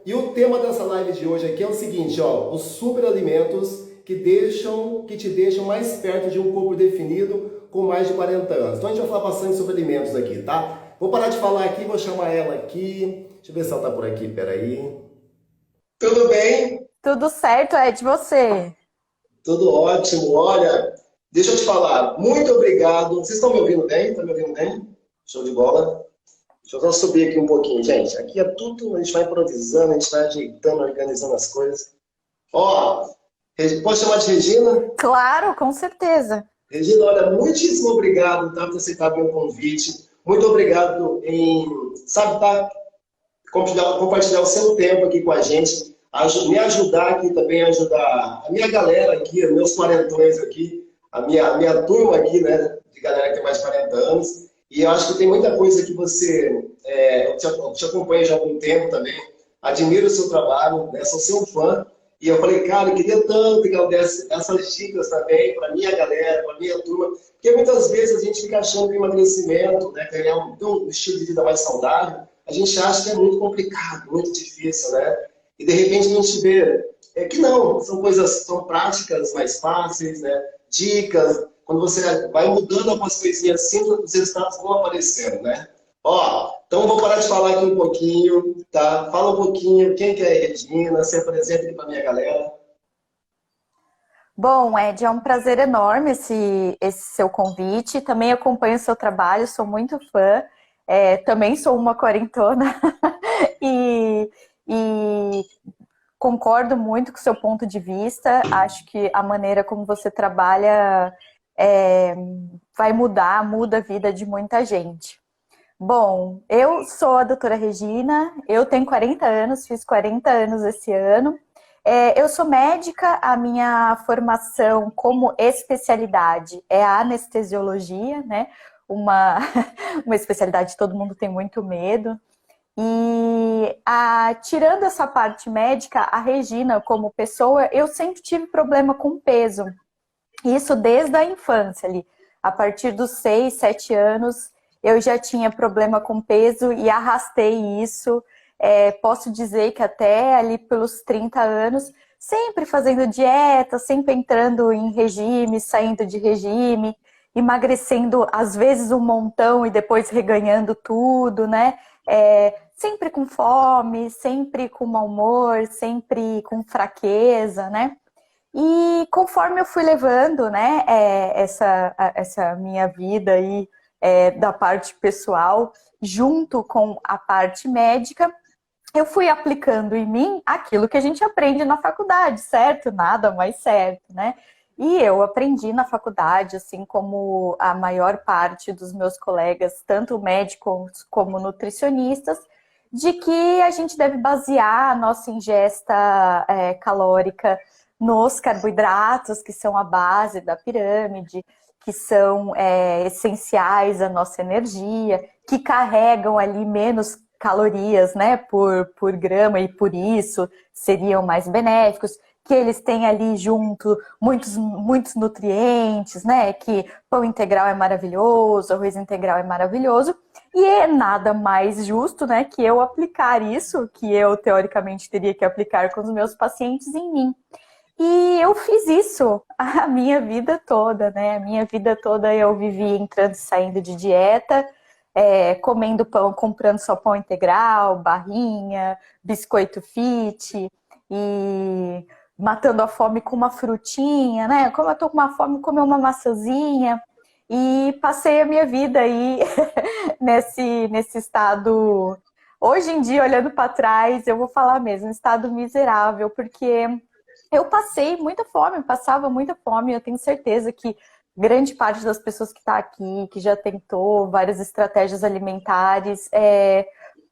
E o tema dessa live de hoje aqui é o seguinte, ó, os superalimentos que te deixam mais perto de um corpo definido com mais de 40 anos. Então a gente vai falar bastante sobre alimentos aqui, tá? Vou parar de falar aqui, vou chamar ela aqui. Deixa eu ver se ela tá por aqui, peraí. Tudo bem? Tudo certo, Ed, você? Tudo ótimo. Olha, deixa eu te falar, muito obrigado. Vocês estão me ouvindo bem? Estão me ouvindo bem? Show de bola. Deixa eu só subir aqui um pouquinho, gente. Aqui é tudo, a gente vai improvisando, a gente vai ajeitando, organizando as coisas. Ó, pode chamar de Regina? Claro, com certeza. Regina, olha, muitíssimo obrigado, tá, por aceitar meu convite. Muito obrigado em, sabe, tá, compartilhar o seu tempo aqui com a gente, me ajudar aqui também, ajudar a minha galera aqui, os meus quarentões aqui, a minha turma aqui, né, de galera que tem mais de 40 anos. E eu acho que tem muita coisa que você, eu te acompanho já há algum tempo também, admiro o seu trabalho, né, sou seu fã. E eu falei, cara, eu queria tanto que ela desse essas dicas também para minha galera, para minha turma, porque muitas vezes a gente fica achando que emagrecimento, né, ganhar um estilo de vida mais saudável, a gente acha que é muito complicado, muito difícil, né? E de repente a gente vê que não, são coisas, são práticas mais fáceis, né? Dicas, quando você vai mudando algumas coisinhas simples, os resultados vão aparecendo, né? Ó, então eu vou parar de falar aqui um pouquinho, tá? Fala um pouquinho, quem que é a Regina, se apresenta aqui pra minha galera. Bom, Ed, é um prazer enorme esse seu convite. Também acompanho o seu trabalho, sou muito fã. Também sou uma quarentona e, e concordo muito com o seu ponto de vista. Acho que a maneira como você trabalha é, vai muda a vida de muita gente. Bom, eu sou a doutora Regina, eu tenho 40 anos, fiz 40 anos esse ano. Eu sou médica, a minha formação como especialidade é a anestesiologia, né? Uma, uma especialidade que todo mundo tem muito medo. E tirando essa parte médica, a Regina, como pessoa, eu sempre tive problema com peso. Isso desde a infância ali. A partir dos 6, 7 anos, eu já tinha problema com peso e arrastei isso. Posso dizer que até ali pelos 30 anos, sempre fazendo dieta, sempre entrando em regime, saindo de regime, emagrecendo às vezes um montão e depois reganhando tudo, né? Sempre com fome, sempre com mau humor, sempre com fraqueza, né? E conforme eu fui levando, né, essa minha vida aí, da parte pessoal, junto com a parte médica, eu fui aplicando em mim aquilo que a gente aprende na faculdade, certo? Nada mais certo, né? E eu aprendi na faculdade, assim como a maior parte dos meus colegas, tanto médicos como nutricionistas, de que a gente deve basear a nossa ingesta calórica nos carboidratos, que são a base da pirâmide, que são essenciais à nossa energia, que carregam ali menos calorias, né, por grama e por isso seriam mais benéficos, que eles têm ali junto muitos nutrientes, né, que pão integral é maravilhoso, arroz integral é maravilhoso, e é nada mais justo, né, que eu aplicar isso, que eu teoricamente teria que aplicar com os meus pacientes em mim. E eu fiz isso a minha vida toda, né? A minha vida toda eu vivi entrando e saindo de dieta, comendo pão, comprando só pão integral, barrinha, biscoito fit e matando a fome com uma frutinha, né? Como eu tô com uma fome, comer uma maçãzinha. E passei a minha vida aí nesse estado. Hoje em dia, olhando para trás, eu vou falar mesmo, estado miserável, porque eu passei muita fome, passava muita fome. Eu tenho certeza que grande parte das pessoas que está aqui, que já tentou várias estratégias alimentares,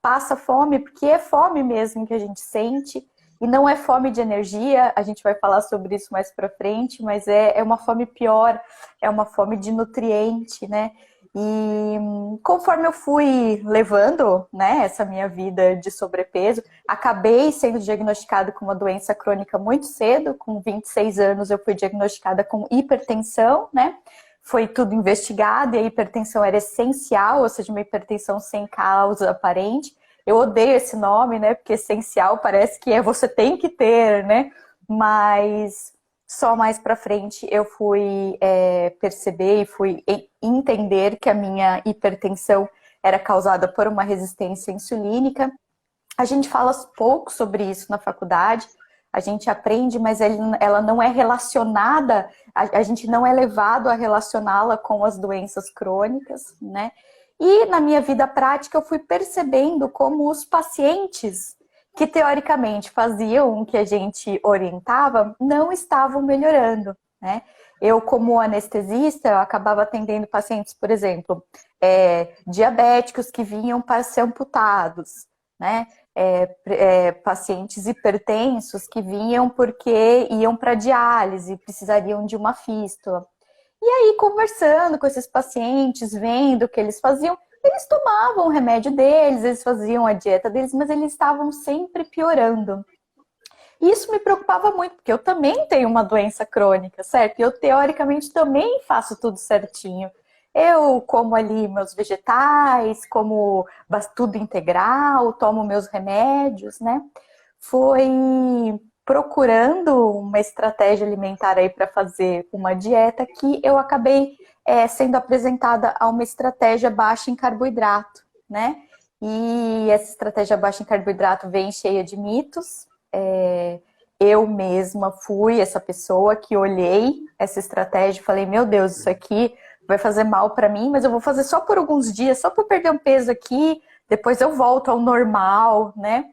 passa fome, porque é fome mesmo que a gente sente. E não é fome de energia, a gente vai falar sobre isso mais para frente, mas é uma fome pior, é uma fome de nutriente, né? E conforme eu fui levando, né, essa minha vida de sobrepeso, acabei sendo diagnosticada com uma doença crônica muito cedo, com 26 anos eu fui diagnosticada com hipertensão, né? Foi tudo investigado e a hipertensão era essencial, ou seja, uma hipertensão sem causa aparente. Eu odeio esse nome, né? Porque essencial parece que é você tem que ter, né? Mas só mais pra frente eu fui perceber e fui entender que a minha hipertensão era causada por uma resistência insulínica. A gente fala pouco sobre isso na faculdade, a gente aprende, mas ela não é relacionada, a gente não é levado a relacioná-la com as doenças crônicas, né? E na minha vida prática eu fui percebendo como os pacientes que teoricamente faziam o que a gente orientava não estavam melhorando, né? Eu, como anestesista, eu acabava atendendo pacientes, por exemplo, diabéticos que vinham para ser amputados, né? Pacientes hipertensos que vinham porque iam para diálise, precisariam de uma fístula. E aí, conversando com esses pacientes, vendo o que eles faziam, eles tomavam o remédio deles, eles faziam a dieta deles, mas eles estavam sempre piorando. E isso me preocupava muito, porque eu também tenho uma doença crônica, certo? E eu, teoricamente, também faço tudo certinho. Eu como ali meus vegetais, como tudo integral, tomo meus remédios, né? Foi procurando uma estratégia alimentar aí para fazer uma dieta que eu acabei sendo apresentada a uma estratégia baixa em carboidrato, né? E essa estratégia baixa em carboidrato vem cheia de mitos. Eu mesma fui essa pessoa que olhei essa estratégia e falei, meu Deus, isso aqui vai fazer mal para mim, mas eu vou fazer só por alguns dias, só para perder um peso aqui, depois eu volto ao normal, né?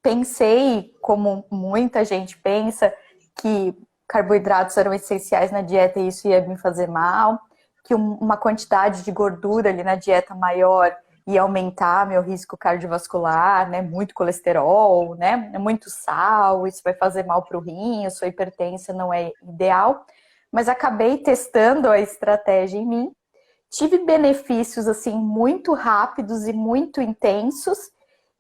Pensei, como muita gente pensa, que carboidratos eram essenciais na dieta e isso ia me fazer mal, que uma quantidade de gordura ali na dieta maior ia aumentar meu risco cardiovascular, né? Muito colesterol, né? Muito sal, isso vai fazer mal para o rim, a sua hipertensão não é ideal. Mas acabei testando a estratégia em mim, tive benefícios assim muito rápidos e muito intensos.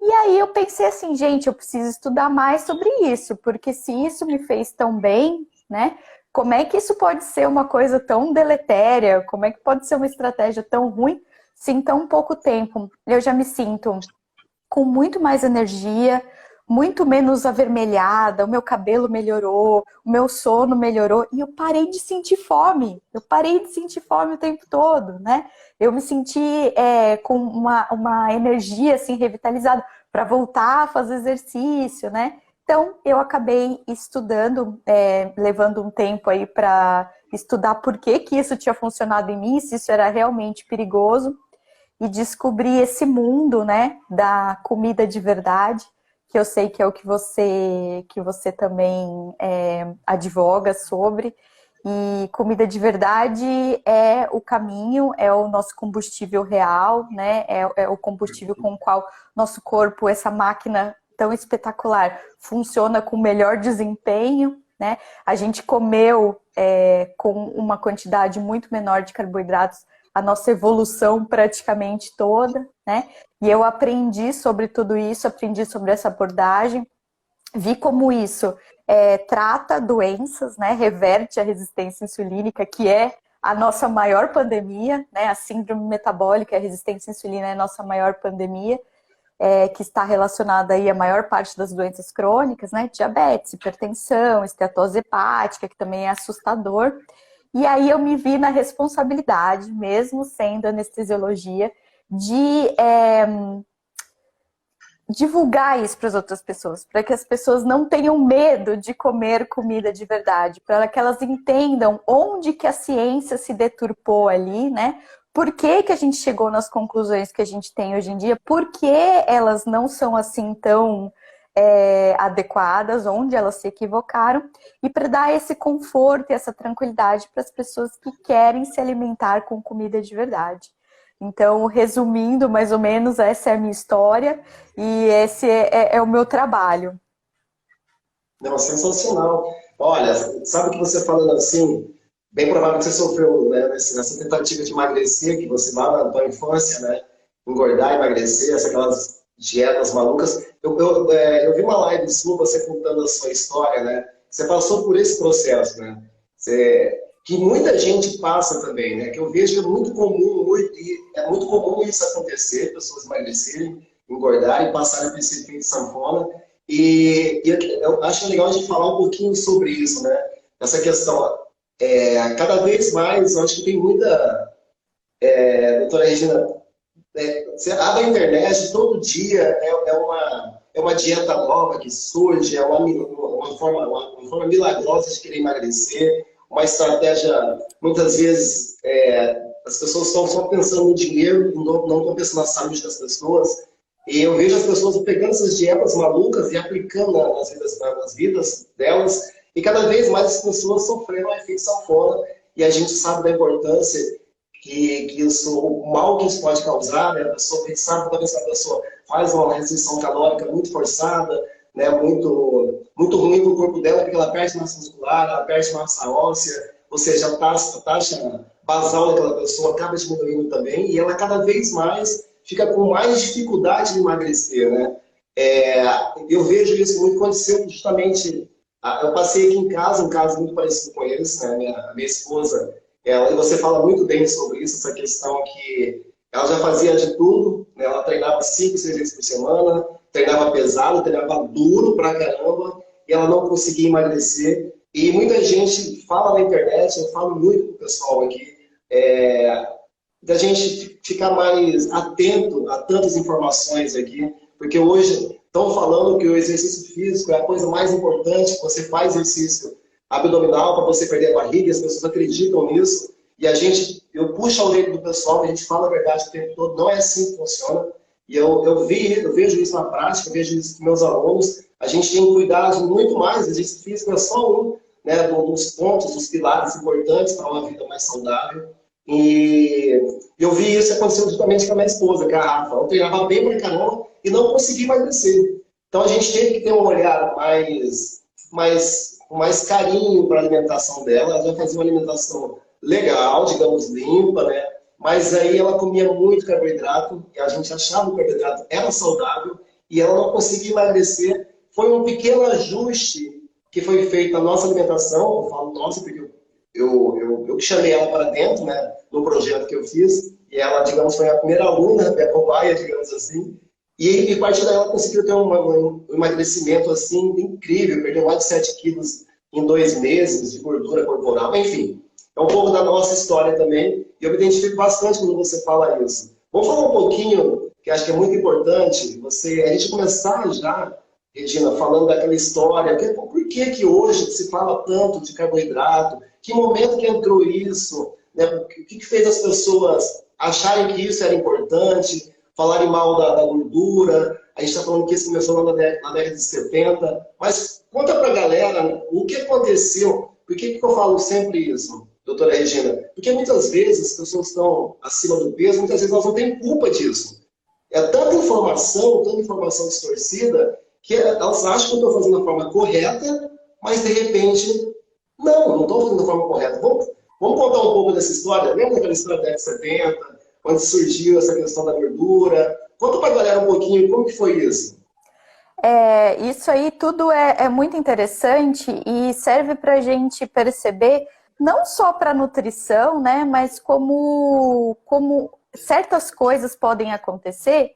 E aí eu pensei assim, gente, eu preciso estudar mais sobre isso, porque se isso me fez tão bem, né? Como é que isso pode ser uma coisa tão deletéria? Como é que pode ser uma estratégia tão ruim se em tão pouco tempo eu já me sinto com muito mais energia, muito menos avermelhada, o meu cabelo melhorou, o meu sono melhorou e eu parei de sentir fome. Eu parei de sentir fome o tempo todo, né? Eu me senti com uma energia assim revitalizada para voltar a fazer exercício, né? Então eu acabei estudando, levando um tempo aí para estudar por que isso tinha funcionado em mim, se isso era realmente perigoso e descobrir esse mundo, né, da comida de verdade, que eu sei que é o que você também advoga sobre. E comida de verdade é o caminho, é o nosso combustível real, né? É o combustível com o qual nosso corpo, essa máquina tão espetacular, funciona com melhor desempenho, né? A gente comeu com uma quantidade muito menor de carboidratos a nossa evolução praticamente toda, né? E eu aprendi sobre tudo isso, aprendi sobre essa abordagem, vi como isso trata doenças, né? Reverte a resistência insulínica, que é a nossa maior pandemia, né? A síndrome metabólica, a resistência à insulina é a nossa maior pandemia, que está relacionada aí à maior parte das doenças crônicas, né? Diabetes, hipertensão, esteatose hepática, que também é assustador. E aí eu me vi na responsabilidade, mesmo sendo anestesiologia, de divulgar isso para as outras pessoas, para que as pessoas não tenham medo de comer comida de verdade, para que elas entendam onde que a ciência se deturpou ali, né? Por que que a gente chegou nas conclusões que a gente tem hoje em dia? Por que elas não são assim tão adequadas, onde elas se equivocaram, e para dar esse conforto e essa tranquilidade para as pessoas que querem se alimentar com comida de verdade. Então, resumindo, mais ou menos, essa é a minha história e esse é o meu trabalho. Não, sensacional. Olha, sabe o que você falando assim, bem provável que você sofreu, né, nessa tentativa de emagrecer, que você lá na tua infância, né, engordar, emagrecer, aquelas dietas malucas. Eu vi uma live sua, você contando a sua história, né? Você passou por esse processo, né? que muita gente passa também, né? Que eu vejo que é muito comum, é muito comum isso acontecer, pessoas emagrecerem, engordarem, passarem por esse efeito sanfona. Eu acho legal a gente falar um pouquinho sobre isso, né? Essa questão, cada vez mais, eu acho que tem muita, doutora Regina, você abre a internet, todo dia é uma dieta nova que surge, é uma forma milagrosa de querer emagrecer, uma estratégia, muitas vezes, as pessoas estão só pensando no dinheiro, não estão pensando na saúde das pessoas. E eu vejo as pessoas pegando essas dietas malucas e aplicando nas vidas delas, e cada vez mais as pessoas sofrendo efeito sanfona, e a gente sabe da importância que isso, o mal que isso pode causar, né? A pessoa pensar, toda vez que a pessoa faz uma restrição calórica muito forçada, né? Muito ruim para o corpo dela, porque ela perde massa muscular, ela perde massa óssea, ou seja, a taxa basal daquela pessoa acaba diminuindo também, e ela cada vez mais fica com mais dificuldade de emagrecer, né? Eu vejo isso muito acontecer justamente. Eu passei aqui em casa, um caso muito parecido com eles, né? Minha esposa, e você fala muito bem sobre isso, essa questão que ela já fazia de tudo, né? Ela treinava 5, 6 vezes por semana, treinava pesado, treinava duro pra caramba, e ela não conseguia emagrecer. E muita gente fala na internet, eu falo muito pro pessoal aqui, da gente ficar mais atento a tantas informações aqui, porque hoje estão falando que o exercício físico é a coisa mais importante, que você faz exercício abdominal para você perder a barriga, as pessoas acreditam nisso, e eu puxo a orelha do pessoal, a gente fala a verdade o tempo todo, não é assim que funciona, e eu vejo isso na prática, eu vejo isso com meus alunos, a gente tem cuidado muito mais, o exercício físico é só um, né, dos pontos, dos pilares importantes para uma vida mais saudável. E eu vi isso acontecer justamente com a minha esposa, que é a Rafa. Eu treinava bem pra caramba e não consegui emagrecer. Então a gente teve que ter um olhar com mais carinho para a alimentação dela. Ela já fazia uma alimentação legal, digamos, limpa, né? Mas aí ela comia muito carboidrato, e a gente achava que o carboidrato era saudável, e ela não conseguia emagrecer. Foi um pequeno ajuste que foi feito na nossa alimentação, eu falo nossa porque eu chamei ela para dentro, né, no projeto que eu fiz, e ela, digamos, foi a primeira aluna, a cobaia, digamos assim, e a partir daí ela conseguiu ter um emagrecimento, assim, incrível, perdeu mais de 7 quilos em 2 meses de gordura corporal, enfim, é um pouco da nossa história também, e eu me identifico bastante quando você fala isso. Vamos falar um pouquinho, que acho que é muito importante, a gente começar já, Regina, falando daquela história, por que hoje se fala tanto de carboidrato, que momento que entrou isso, né? O que fez as pessoas acharem que isso era importante, falarem mal da gordura, a gente está falando que isso começou na década de 70, mas conta para a galera, né, o que aconteceu, por que eu falo sempre isso, doutora Regina? Porque muitas vezes as pessoas estão acima do peso, muitas vezes elas não têm culpa disso. É tanta informação distorcida, que elas acham que eu estou fazendo da forma correta, mas de repente, não estou fazendo da forma correta. Vamos contar um pouco dessa história? Lembra daquela história da década de 70, quando surgiu essa questão da gordura? Conta para a galera um pouquinho como que foi isso. Isso aí tudo é muito interessante e serve para a gente perceber, não só para nutrição, né, mas como certas coisas podem acontecer.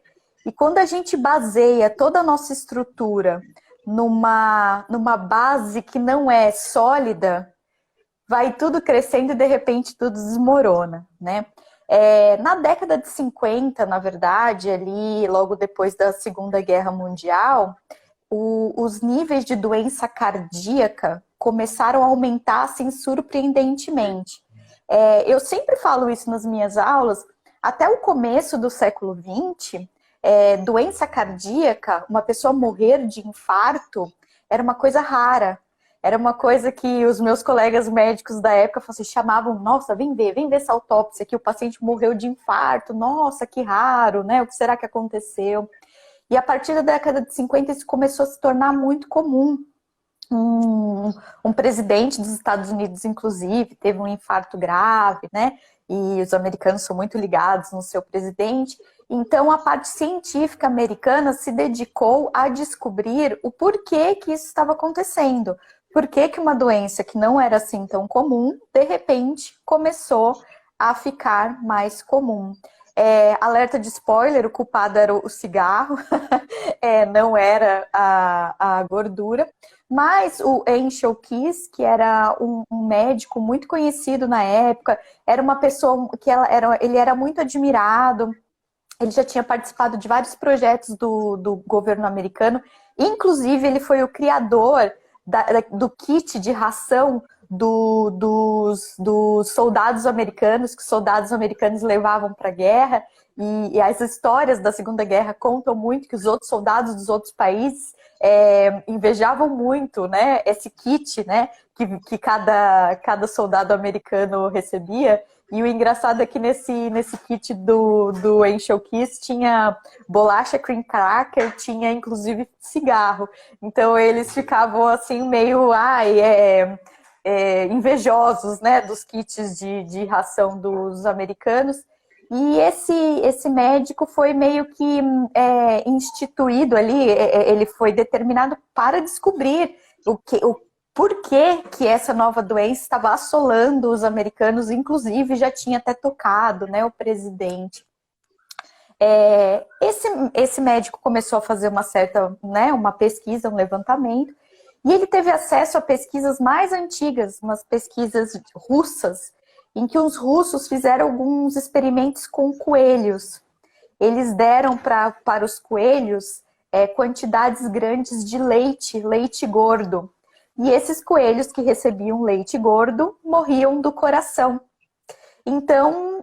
E quando a gente baseia toda a nossa estrutura numa base que não é sólida, vai tudo crescendo e de repente tudo desmorona, né? Na década de 50, na verdade, ali logo depois da Segunda Guerra Mundial, os níveis de doença cardíaca começaram a aumentar assim surpreendentemente. Eu sempre falo isso nas minhas aulas, até o começo do século XX, doença cardíaca, uma pessoa morrer de infarto, era uma coisa rara. Era uma coisa que os meus colegas médicos da época assim, chamavam, nossa, vem ver essa autópsia que o paciente morreu de infarto, nossa, que raro, né? O que será que aconteceu? E a partir da década de 50 isso começou a se tornar muito comum. Um presidente dos Estados Unidos, inclusive, teve um infarto grave, né? E os americanos são muito ligados no seu presidente. Então, a parte científica americana se dedicou a descobrir o porquê que isso estava acontecendo. por que que uma doença que não era assim tão comum, de repente, começou a ficar mais comum. Alerta de spoiler, o culpado era o cigarro, não era a gordura. Mas o Henshaw Keys, que era um médico muito conhecido na época, era uma pessoa que ele era muito admirado, ele já tinha participado de vários projetos do governo americano, inclusive ele foi o criador do kit de ração dos soldados americanos, que os soldados americanos levavam para a guerra, e as histórias da Segunda Guerra contam muito que os outros soldados dos outros países invejavam muito, né, esse kit, né, que cada soldado americano recebia. E o engraçado é que nesse kit do Henshaw Keys tinha bolacha cream cracker, tinha inclusive cigarro. Então eles ficavam assim meio invejosos, né, dos kits de ração dos americanos. E esse médico foi meio que instituído ali, ele foi determinado para descobrir o por que essa nova doença estava assolando os americanos, inclusive já tinha até tocado, né, o presidente. Esse médico começou a fazer uma pesquisa, um levantamento, e ele teve acesso a pesquisas mais antigas, umas pesquisas russas, em que os russos fizeram alguns experimentos com coelhos. Eles deram para os coelhos quantidades grandes de leite gordo. E esses coelhos que recebiam leite gordo morriam do coração. Então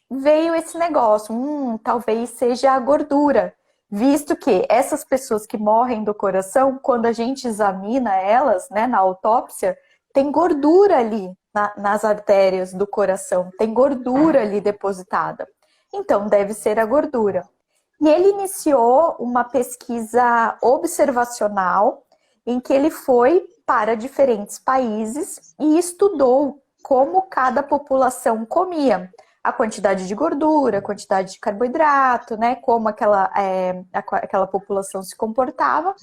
veio esse negócio, talvez seja a gordura, visto que essas pessoas que morrem do coração, quando a gente examina elas, né, na autópsia, tem gordura ali nas artérias do coração, tem gordura ali depositada. Então deve ser a gordura. E ele iniciou uma pesquisa observacional em que ele foi para diferentes países e estudou como cada população comia, a quantidade de gordura, a quantidade de carboidrato, né, como aquela população se comportava.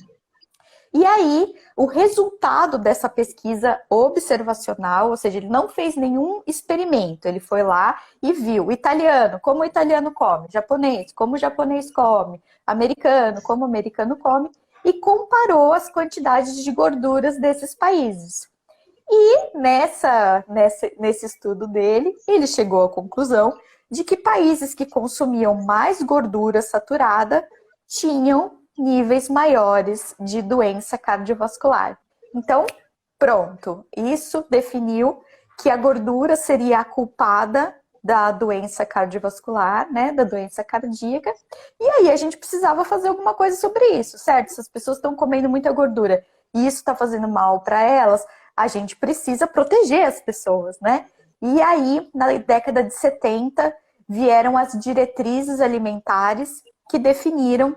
E aí, o resultado dessa pesquisa observacional, ou seja, ele não fez nenhum experimento, ele foi lá e viu italiano, como o italiano come, japonês, como o japonês come, americano, como o americano come, e comparou as quantidades de gorduras desses países. E nesse estudo dele, ele chegou à conclusão de que países que consumiam mais gordura saturada tinham níveis maiores de doença cardiovascular. Então, pronto, isso definiu que a gordura seria a culpada da doença cardiovascular, né, da doença cardíaca, e aí a gente precisava fazer alguma coisa sobre isso, certo? Se as pessoas estão comendo muita gordura e isso está fazendo mal para elas, a gente precisa proteger as pessoas, né? E aí, na década de 70, vieram as diretrizes alimentares que definiram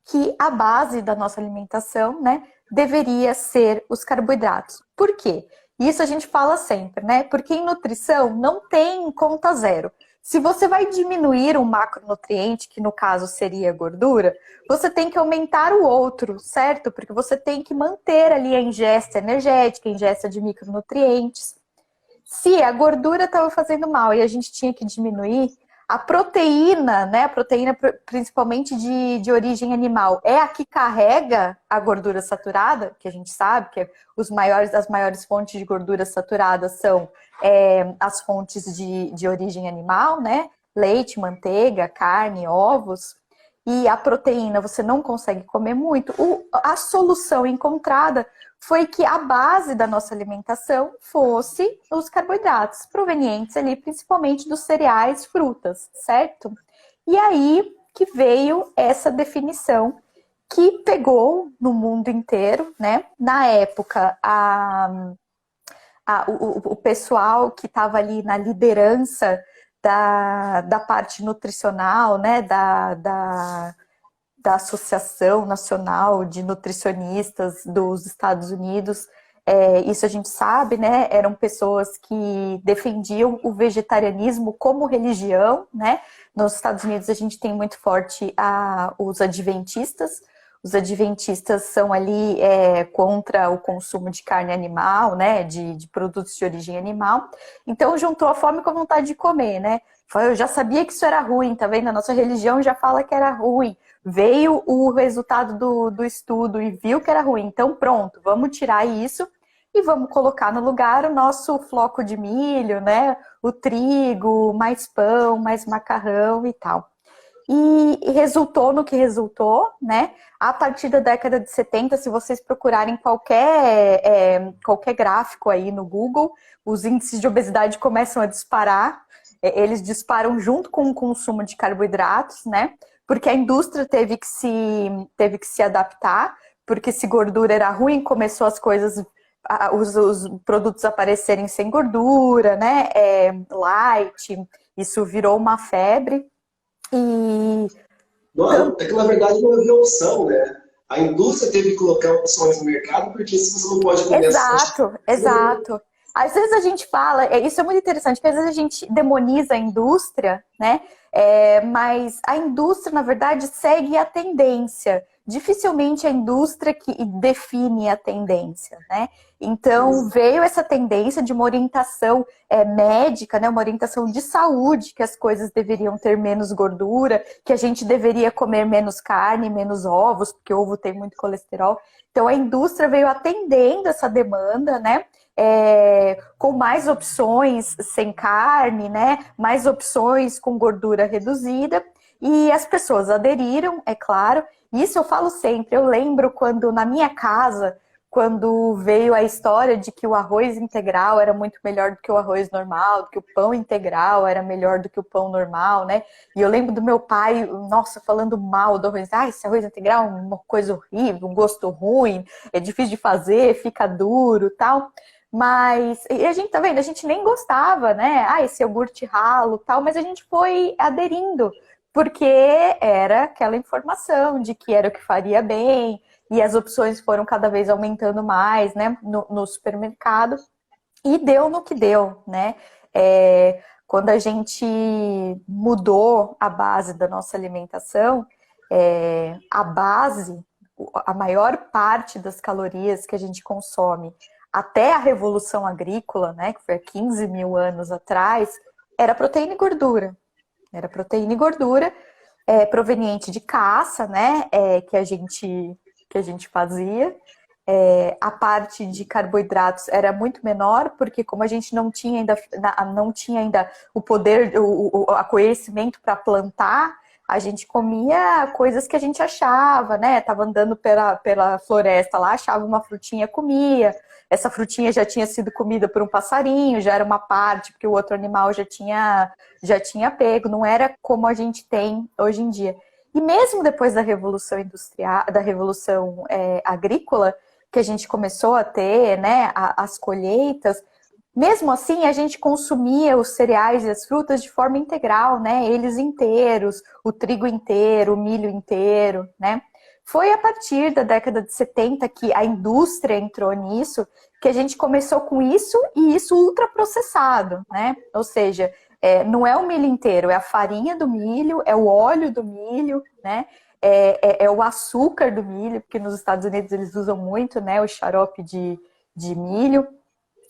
que a base da nossa alimentação, né, deveria ser os carboidratos. Por quê? Isso a gente fala sempre, né? Porque em nutrição não tem conta zero. Se você vai diminuir um macronutriente, que no caso seria a gordura, você tem que aumentar o outro, certo? Porque você tem que manter ali a ingesta energética, a ingesta de micronutrientes. Se a gordura estava fazendo mal e a gente tinha que diminuir, a proteína, né? A proteína principalmente de origem animal, é a que carrega a gordura saturada, que a gente sabe que as maiores fontes de gordura saturada são as fontes de origem animal, né? Leite, manteiga, carne, ovos. E a proteína você não consegue comer muito. A solução encontrada foi que a base da nossa alimentação fosse os carboidratos, provenientes ali principalmente dos cereais, frutas, certo? E aí que veio essa definição que pegou no mundo inteiro, né? Na época, o pessoal que estava ali na liderança da parte nutricional, né? Da Associação Nacional de Nutricionistas dos Estados Unidos, isso a gente sabe, né? Eram pessoas que defendiam o vegetarianismo como religião, né? Nos Estados Unidos a gente tem muito forte os adventistas. os adventistas são ali contra o consumo de carne animal, né, de produtos de origem animal. Então juntou a fome com a vontade de comer, né? Eu já sabia que isso era ruim, tá vendo? A nossa religião já fala que era ruim. Veio o resultado do estudo e viu que era ruim. Então pronto, vamos tirar isso e vamos colocar no lugar o nosso floco de milho, né? O trigo, mais pão, mais macarrão e tal. E resultou no que resultou, né? A partir da década de 70, se vocês procurarem qualquer gráfico aí no Google, os índices de obesidade começam a disparar. Eles disparam junto com o consumo de carboidratos, né? Porque a indústria teve que se adaptar, porque se gordura era ruim, começou as coisas, os produtos aparecerem sem gordura, né? Light, isso virou uma febre. E Não, é que na verdade não havia opção, né? A indústria teve que colocar opções no mercado, porque se você não pode comer exato, exato. Às vezes a gente fala, isso é muito interessante, porque às vezes a gente demoniza a indústria, né? Mas a indústria, na verdade, segue a tendência. Dificilmente a indústria que define a tendência, né? Então veio essa tendência de uma orientação médica, né? Uma orientação de saúde, que as coisas deveriam ter menos gordura, que a gente deveria comer menos carne, menos ovos, porque ovo tem muito colesterol. Então a indústria veio atendendo essa demanda, né? Com mais opções sem carne, né? Mais opções com gordura reduzida. E as pessoas aderiram, é claro. Isso eu falo sempre. Eu lembro quando na minha casa, quando veio a história de que o arroz integral era muito melhor do que o arroz normal, que o pão integral era melhor do que o pão normal, né? E eu lembro do meu pai, nossa, falando mal do arroz. Esse arroz integral é uma coisa horrível, um gosto ruim, é difícil de fazer, fica duro, tal. Mas e a gente tá vendo, a gente nem gostava, né? Esse iogurte ralo, tal, mas a gente foi aderindo, porque era aquela informação de que era o que faria bem, e as opções foram cada vez aumentando mais, né, no supermercado, e deu no que deu, né? Quando a gente mudou a base da nossa alimentação, a maior parte das calorias que a gente consome até a Revolução Agrícola, né, que foi há 15 mil anos atrás, era proteína e gordura. Era proteína e gordura proveniente de caça, né, que a gente fazia. A parte de carboidratos era muito menor, porque como a gente não tinha ainda o poder, o conhecimento para plantar, a gente comia coisas que a gente achava, né? Tava andando pela floresta lá, achava uma frutinha, comia. Essa frutinha já tinha sido comida por um passarinho, já era uma parte, porque o outro animal já tinha pego. Não era como a gente tem hoje em dia. E mesmo depois da Revolução Industrial, da Revolução Agrícola, que a gente começou a ter, né, as colheitas, mesmo assim, a gente consumia os cereais e as frutas de forma integral, né? Eles inteiros, o trigo inteiro, o milho inteiro, né? Foi a partir da década de 70 que a indústria entrou nisso, que a gente começou com isso e isso ultraprocessado, né? Ou seja, não é o milho inteiro, é a farinha do milho, é o óleo do milho, né? É o açúcar do milho, porque nos Estados Unidos eles usam muito, né? O xarope de milho.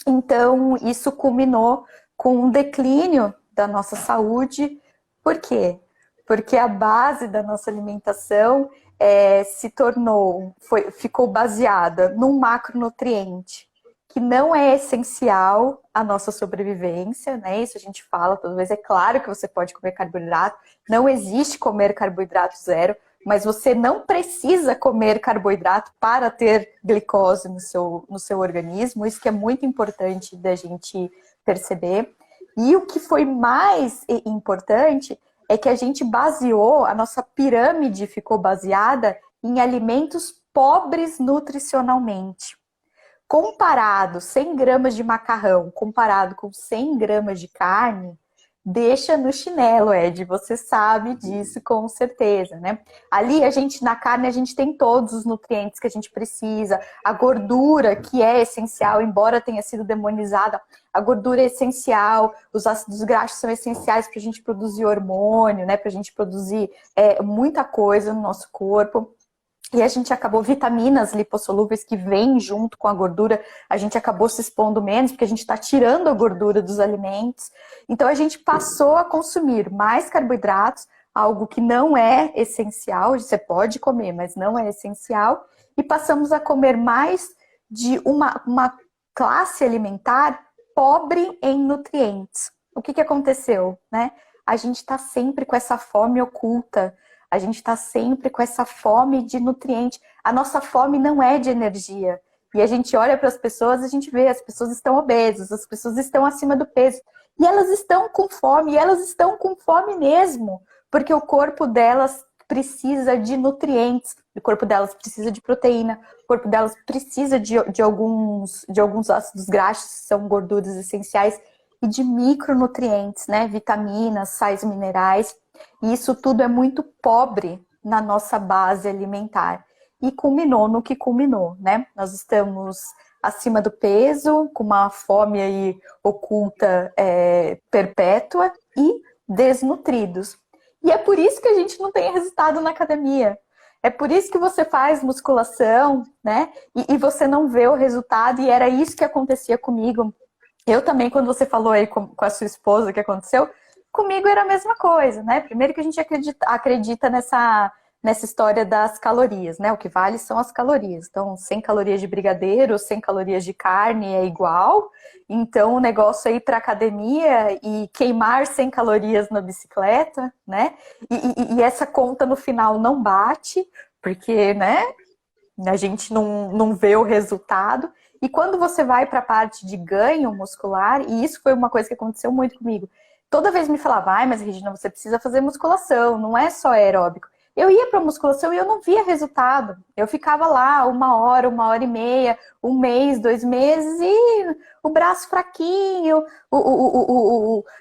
Então, isso culminou com um declínio da nossa saúde. Por quê? Porque a base da nossa alimentação ficou baseada num macronutriente que não é essencial à nossa sobrevivência, né? Isso a gente fala toda vez. É claro que você pode comer carboidrato, não existe comer carboidrato zero, mas você não precisa comer carboidrato para ter glicose no seu organismo. Isso que é muito importante da gente perceber. E o que foi mais importante é que a gente baseou, a nossa pirâmide ficou baseada em alimentos pobres nutricionalmente. Comparado 100 gramas de macarrão, comparado com 100 gramas de carne, deixa no chinelo, Ed, você sabe disso com certeza, né? Ali na carne a gente tem todos os nutrientes que a gente precisa, a gordura que é essencial, embora tenha sido demonizada, a gordura é essencial, os ácidos graxos são essenciais para a gente produzir hormônio, né? Para a gente produzir muita coisa no nosso corpo. E a gente acabou, vitaminas lipossolúveis que vêm junto com a gordura, a gente acabou se expondo menos, porque a gente está tirando a gordura dos alimentos. Então a gente passou a consumir mais carboidratos, algo que não é essencial, você pode comer, mas não é essencial, e passamos a comer mais de uma classe alimentar pobre em nutrientes. O que aconteceu, né? A gente está sempre com essa fome oculta, a gente está sempre com essa fome de nutriente. A nossa fome não é de energia. E a gente olha para as pessoas, a gente vê, as pessoas estão obesas, as pessoas estão acima do peso. E elas estão com fome, e elas estão com fome mesmo, porque o corpo delas precisa de nutrientes, o corpo delas precisa de proteína, o corpo delas precisa de alguns ácidos graxos, que são gorduras essenciais, e de micronutrientes, né? Vitaminas, sais minerais. E isso tudo é muito pobre na nossa base alimentar. E culminou no que culminou, né? Nós estamos acima do peso, com uma fome aí oculta perpétua e desnutridos. E é por isso que a gente não tem resultado na academia. É por isso que você faz musculação, né? E você não vê o resultado. E era isso que acontecia comigo. Eu também, quando você falou aí com a sua esposa o que aconteceu, comigo era a mesma coisa, né? Primeiro que a gente acredita nessa história das calorias, né? O que vale são as calorias. Então, 100 calorias de brigadeiro, 100 calorias de carne é igual. Então, o negócio é ir para academia e queimar 100 calorias na bicicleta, né? E essa conta no final não bate, porque, né? A gente não vê o resultado. E quando você vai para a parte de ganho muscular, e isso foi uma coisa que aconteceu muito comigo, toda vez me falava, mas Regina, você precisa fazer musculação, não é só aeróbico. Eu ia para musculação e eu não via resultado. Eu ficava lá 1 hora e meia, 1 mês, 2 meses e o braço fraquinho,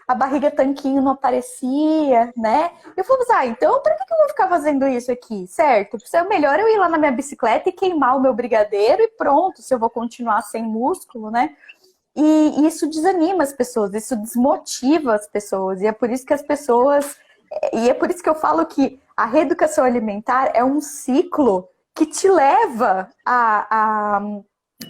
a barriga tanquinho não aparecia, né? Eu falava, então para que eu vou ficar fazendo isso aqui, certo? É melhor eu ir lá na minha bicicleta e queimar o meu brigadeiro e pronto, se eu vou continuar sem músculo, né? E isso desanima as pessoas, isso desmotiva as pessoas. E é por isso que e é por isso que eu falo que a reeducação alimentar é um ciclo que te leva a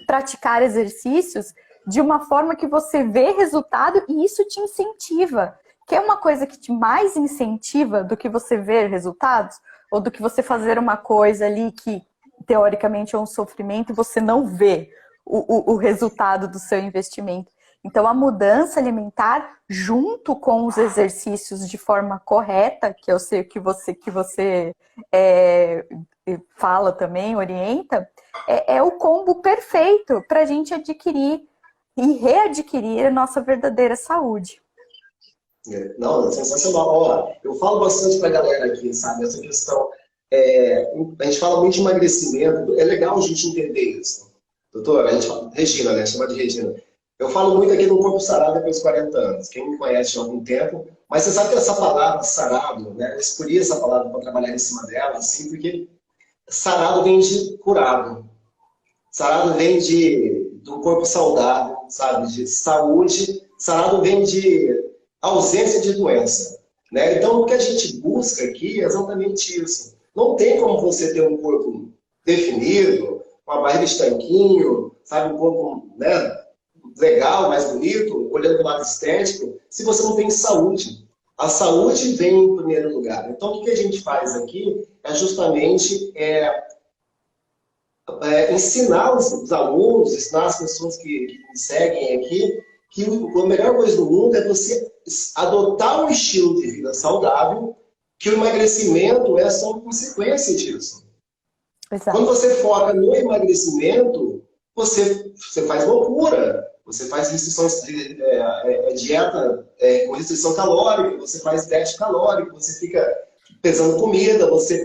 praticar exercícios de uma forma que você vê resultado e isso te incentiva. Que é uma coisa que te mais incentiva do que você ver resultados? Ou do que você fazer uma coisa ali que teoricamente é um sofrimento e você não vê o resultado do seu investimento. Então, a mudança alimentar, junto com os exercícios de forma correta, que eu sei que você fala também, orienta, é o combo perfeito para a gente adquirir e readquirir a nossa verdadeira saúde. Não, é sensacional. Ó, eu falo bastante para a galera aqui, sabe? Essa questão. A gente fala muito de emagrecimento, é legal a gente entender isso. Doutora, a gente fala, Regina, né? Chama de Regina. Eu falo muito aqui do corpo sarado depois dos 40 anos. Quem me conhece há algum tempo, mas você sabe que essa palavra, sarado, né? Eu escolhi essa palavra para trabalhar em cima dela, assim, porque sarado vem de curado. Sarado vem do corpo saudável, sabe? De saúde. Sarado vem de ausência de doença, né? Então, o que a gente busca aqui é exatamente isso. Não tem como você ter um corpo definido, uma barriga de tanquinho, sabe? Um corpo, né, legal, mais bonito, olhando para o lado estético, se você não tem saúde. A saúde vem em primeiro lugar. Então, o que a gente faz aqui é justamente ensinar os alunos, ensinar as pessoas que me seguem aqui, que a melhor coisa do mundo é você adotar um estilo de vida saudável, que o emagrecimento é só uma consequência disso. Exato. Quando você foca no emagrecimento, você faz loucura. Você faz restrições de dieta com restrição calórica, você faz déficit calórico, você fica pesando comida, você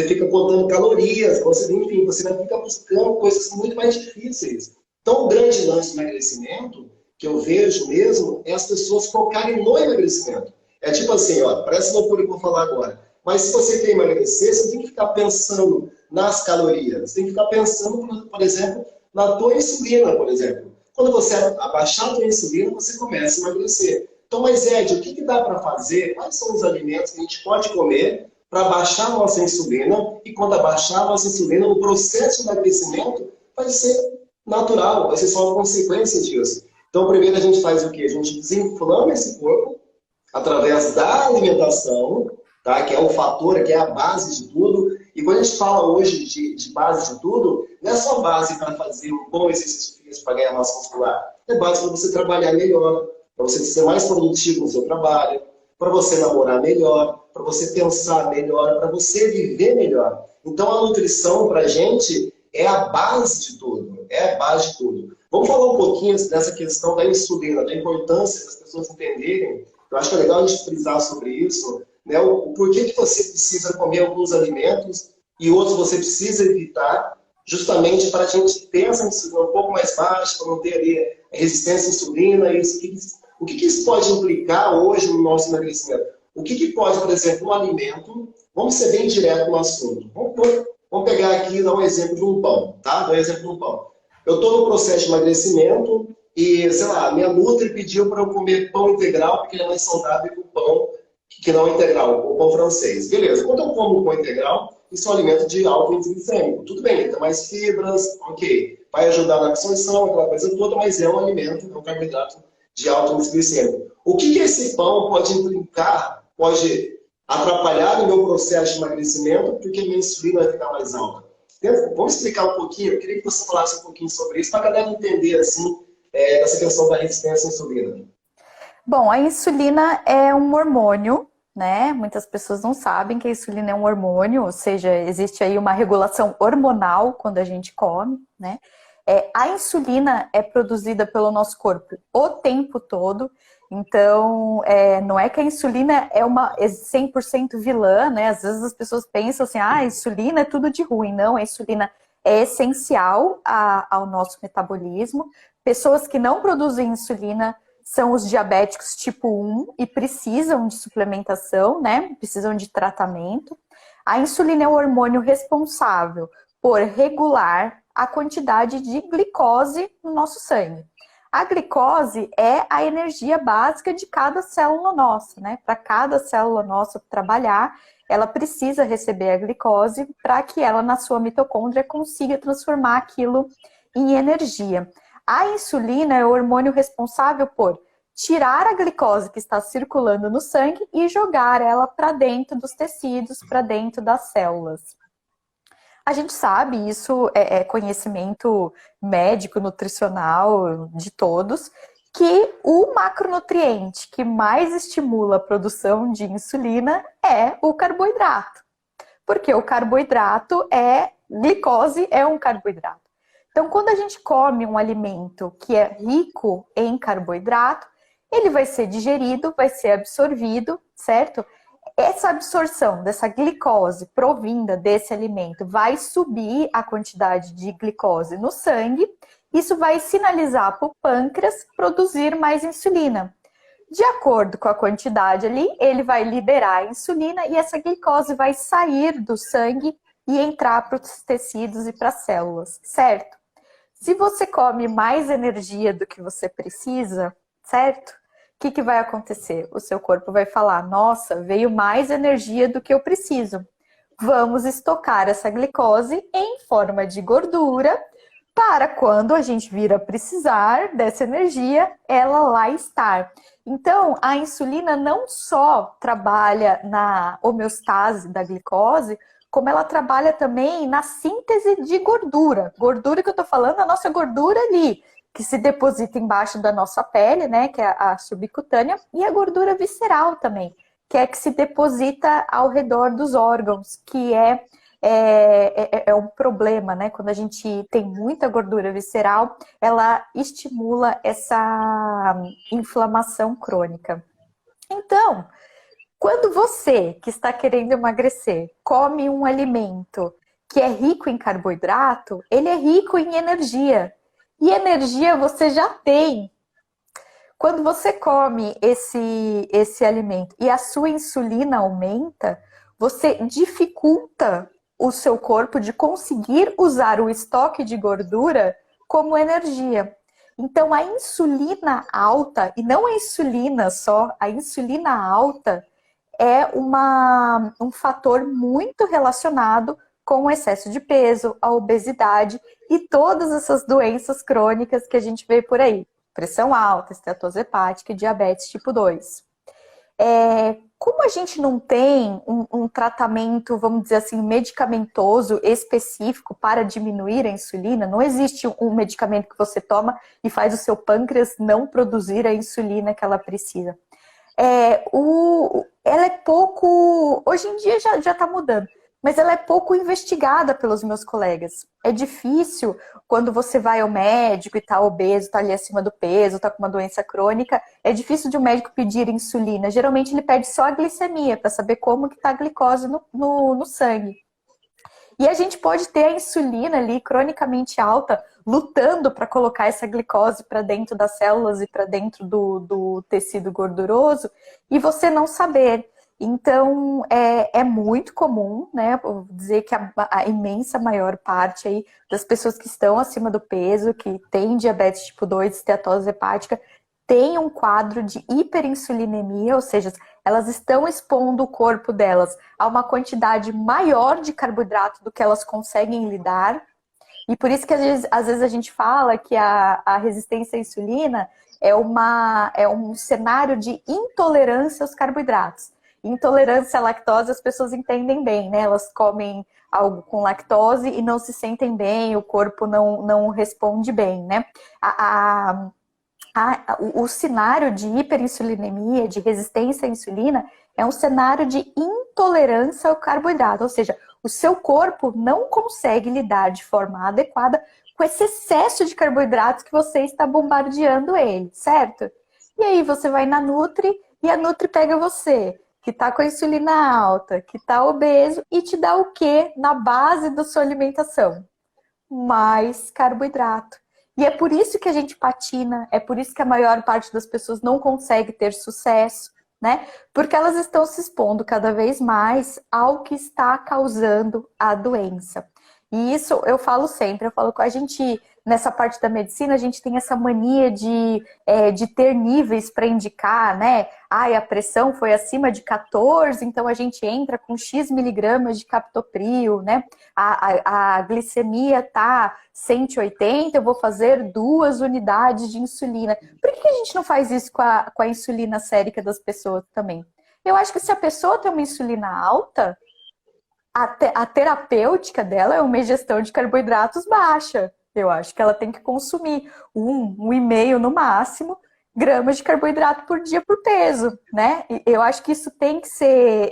fica contando calorias, enfim, você vai ficar buscando coisas muito mais difíceis. Então, o grande lance do emagrecimento, que eu vejo mesmo, é as pessoas focarem no emagrecimento. É tipo assim, ó, parece loucura que eu vou falar agora, mas se você quer emagrecer, você tem que ficar pensando nas calorias. Você tem que ficar pensando, por exemplo, na tua insulina, por exemplo. Quando você abaixar a tua insulina, você começa a emagrecer. Então, mas Ed, o que dá para fazer? Quais são os alimentos que a gente pode comer para baixar a nossa insulina, e quando abaixar a nossa insulina, o processo de emagrecimento vai ser natural, vai ser só uma consequência disso. Então, primeiro a gente faz o quê? A gente desinflama esse corpo através da alimentação, tá? Que é o fator, que é a base de tudo. E quando a gente fala hoje de base de tudo, não é só base para fazer um bom exercício físico para ganhar massa muscular. É base para você trabalhar melhor, para você ser mais produtivo no seu trabalho, para você namorar melhor, para você pensar melhor, para você viver melhor. Então a nutrição para a gente é a base de tudo, é a base de tudo. Vamos falar um pouquinho dessa questão da insulina, da importância das pessoas entenderem. Eu acho que é legal a gente frisar sobre isso, né? O porquê que você precisa comer alguns alimentos e outros você precisa evitar, justamente para a gente ter essa insulina um pouco mais baixa, para não ter ali resistência à insulina. O que isso pode implicar hoje no nosso emagrecimento? O que pode, por exemplo, um alimento, vamos ser bem direto no assunto. Vamos pegar aqui e dar um exemplo de um pão, tá? Dar um exemplo de um pão. Eu estou no processo de emagrecimento e, sei lá, minha Nutri pediu para eu comer pão integral porque ele é mais saudável que o pão que não é integral, o pão francês. Beleza, quando eu como o pão integral, isso é um alimento de alto índice glicêmico. Tudo bem, ele tem mais fibras, ok. Vai ajudar na absorção, aquela coisa toda, mas é um alimento, é um carboidrato de alto índice glicêmico. O que esse pão pode implicar, pode atrapalhar o meu processo de emagrecimento, porque minha insulina vai ficar mais alta? Vamos explicar um pouquinho? Eu queria que você falasse um pouquinho sobre isso, para a galera entender, assim, essa questão da resistência à insulina. Bom, a insulina é um hormônio, né? Muitas pessoas não sabem que a insulina é um hormônio, ou seja, existe aí uma regulação hormonal quando a gente come, né? A insulina é produzida pelo nosso corpo o tempo todo, então não é que a insulina é 100% vilã, né? Às vezes as pessoas pensam assim, a insulina é tudo de ruim. Não, a insulina é essencial ao nosso metabolismo. Pessoas que não produzem insulina são os diabéticos tipo 1 e precisam de suplementação, né? Precisam de tratamento. A insulina é o hormônio responsável por regular a quantidade de glicose no nosso sangue. A glicose é a energia básica de cada célula nossa, né? Para cada célula nossa trabalhar, ela precisa receber a glicose para que ela, na sua mitocôndria, consiga transformar aquilo em energia. A insulina é o hormônio responsável por tirar a glicose que está circulando no sangue e jogar ela para dentro dos tecidos, para dentro das células. A gente sabe, isso é conhecimento médico, nutricional de todos, que o macronutriente que mais estimula a produção de insulina é o carboidrato. Porque o carboidrato glicose é um carboidrato. Então, quando a gente come um alimento que é rico em carboidrato, ele vai ser digerido, vai ser absorvido, certo? Essa absorção dessa glicose provinda desse alimento vai subir a quantidade de glicose no sangue. Isso vai sinalizar para o pâncreas produzir mais insulina. De acordo com a quantidade ali, ele vai liberar a insulina e essa glicose vai sair do sangue e entrar para os tecidos e para as células, certo? Se você come mais energia do que você precisa, certo? O que vai acontecer? O seu corpo vai falar, nossa, veio mais energia do que eu preciso. Vamos estocar essa glicose em forma de gordura para quando a gente vir a precisar dessa energia, ela lá estar. Então, a insulina não só trabalha na homeostase da glicose, como ela trabalha também na síntese de gordura. Gordura que eu tô falando, a nossa gordura ali, que se deposita embaixo da nossa pele, né, que é a subcutânea, e a gordura visceral também, que é que se deposita ao redor dos órgãos, que é um problema, né? Quando a gente tem muita gordura visceral, ela estimula essa inflamação crônica. Então, quando você, que está querendo emagrecer, come um alimento que é rico em carboidrato, ele é rico em energia. E energia você já tem. Quando você come esse alimento e a sua insulina aumenta, você dificulta o seu corpo de conseguir usar o estoque de gordura como energia. Então, a insulina alta, e não a insulina só, a insulina alta, um fator muito relacionado com o excesso de peso, a obesidade e todas essas doenças crônicas que a gente vê por aí. Pressão alta, esteatose hepática e diabetes tipo 2. Como a gente não tem um tratamento, vamos dizer assim, medicamentoso específico para diminuir a insulina, não existe um medicamento que você toma e faz o seu pâncreas não produzir a insulina que ela precisa. Ela é pouco, hoje em dia já está mudando, mas ela é pouco investigada pelos meus colegas. É difícil quando você vai ao médico e está obeso, está ali acima do peso, está com uma doença crônica, é difícil de um médico pedir insulina. Geralmente ele pede só a glicemia, para saber como que está a glicose no sangue. E a gente pode ter a insulina ali cronicamente alta, lutando para colocar essa glicose para dentro das células e para dentro do tecido gorduroso, e você não saber. Então, é muito comum, né, vou dizer que a imensa maior parte aí das pessoas que estão acima do peso, que têm diabetes tipo 2, esteatose hepática, tem um quadro de hiperinsulinemia, ou seja, elas estão expondo o corpo delas a uma quantidade maior de carboidrato do que elas conseguem lidar. E por isso que às vezes a gente fala que a resistência à insulina é um cenário de intolerância aos carboidratos. Intolerância à lactose as pessoas entendem bem, né? Elas comem algo com lactose e não se sentem bem, o corpo não responde bem, né? O cenário de hiperinsulinemia, de resistência à insulina, é um cenário de intolerância ao carboidrato, ou seja, o seu corpo não consegue lidar de forma adequada com esse excesso de carboidratos que você está bombardeando ele, certo? E aí você vai na Nutri e a Nutri pega você, que está com a insulina alta, que está obeso, e te dá o quê na base da sua alimentação? Mais carboidrato. E é por isso que a gente patina, é por isso que a maior parte das pessoas não consegue ter sucesso, né? Porque elas estão se expondo cada vez mais ao que está causando a doença. E isso eu falo sempre, eu falo que a gente, nessa parte da medicina, a gente tem essa mania de ter níveis para indicar, né? A pressão foi acima de 14, então a gente entra com X miligramas de captopril, né? A glicemia tá 180, eu vou fazer 2 unidades de insulina. Por que a gente não faz isso com a insulina sérica das pessoas também? Eu acho que se a pessoa tem uma insulina alta, a terapêutica dela é uma ingestão de carboidratos baixa. Eu acho que ela tem que consumir 1,5 no máximo gramas de carboidrato por dia por peso, né? E eu acho que isso tem que ser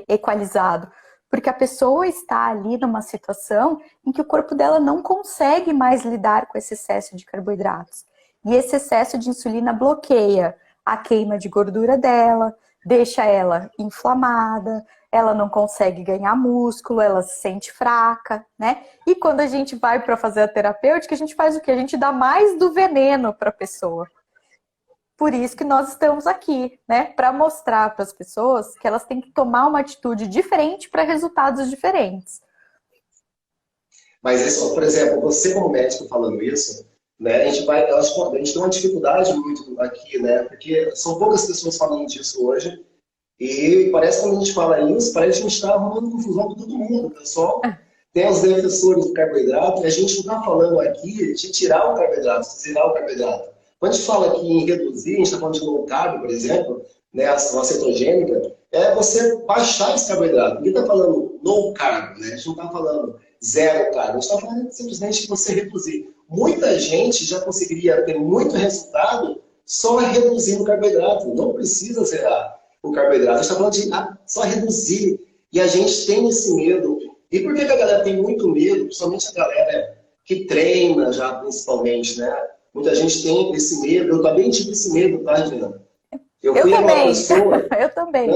equalizado, porque a pessoa está ali numa situação em que o corpo dela não consegue mais lidar com esse excesso de carboidratos. E esse excesso de insulina bloqueia a queima de gordura dela, deixa ela inflamada, ela não consegue ganhar músculo, ela se sente fraca, né? E quando a gente vai para fazer a terapêutica, a gente faz o quê? A gente dá mais do veneno para a pessoa. Por isso que nós estamos aqui, né? Para mostrar para as pessoas que elas têm que tomar uma atitude diferente para resultados diferentes. Mas isso, por exemplo, você como médico falando isso, né? A gente tem uma dificuldade muito aqui, né? Porque são poucas pessoas falando disso hoje. E parece que quando a gente fala isso, parece que a gente está arrumando confusão com todo mundo. O pessoal tem os defensores do carboidrato e a gente não está falando aqui de tirar o carboidrato, de zerar o carboidrato. Quando a gente fala aqui em reduzir, a gente está falando de low carb, por exemplo, né, a cetogênica, é você baixar esse carboidrato. Ninguém está falando low carb, né? A gente não está falando zero carb, a gente está falando simplesmente de você reduzir. Muita gente já conseguiria ter muito resultado só reduzindo o carboidrato, não precisa zerar o carboidrato. A gente está falando de só reduzir. E a gente tem esse medo. E por que a galera tem muito medo? Principalmente a galera que treina já, principalmente, né? Muita gente tem esse medo. Eu também tive esse medo, tá, Juliana? Eu fui aquela pessoa... Eu também.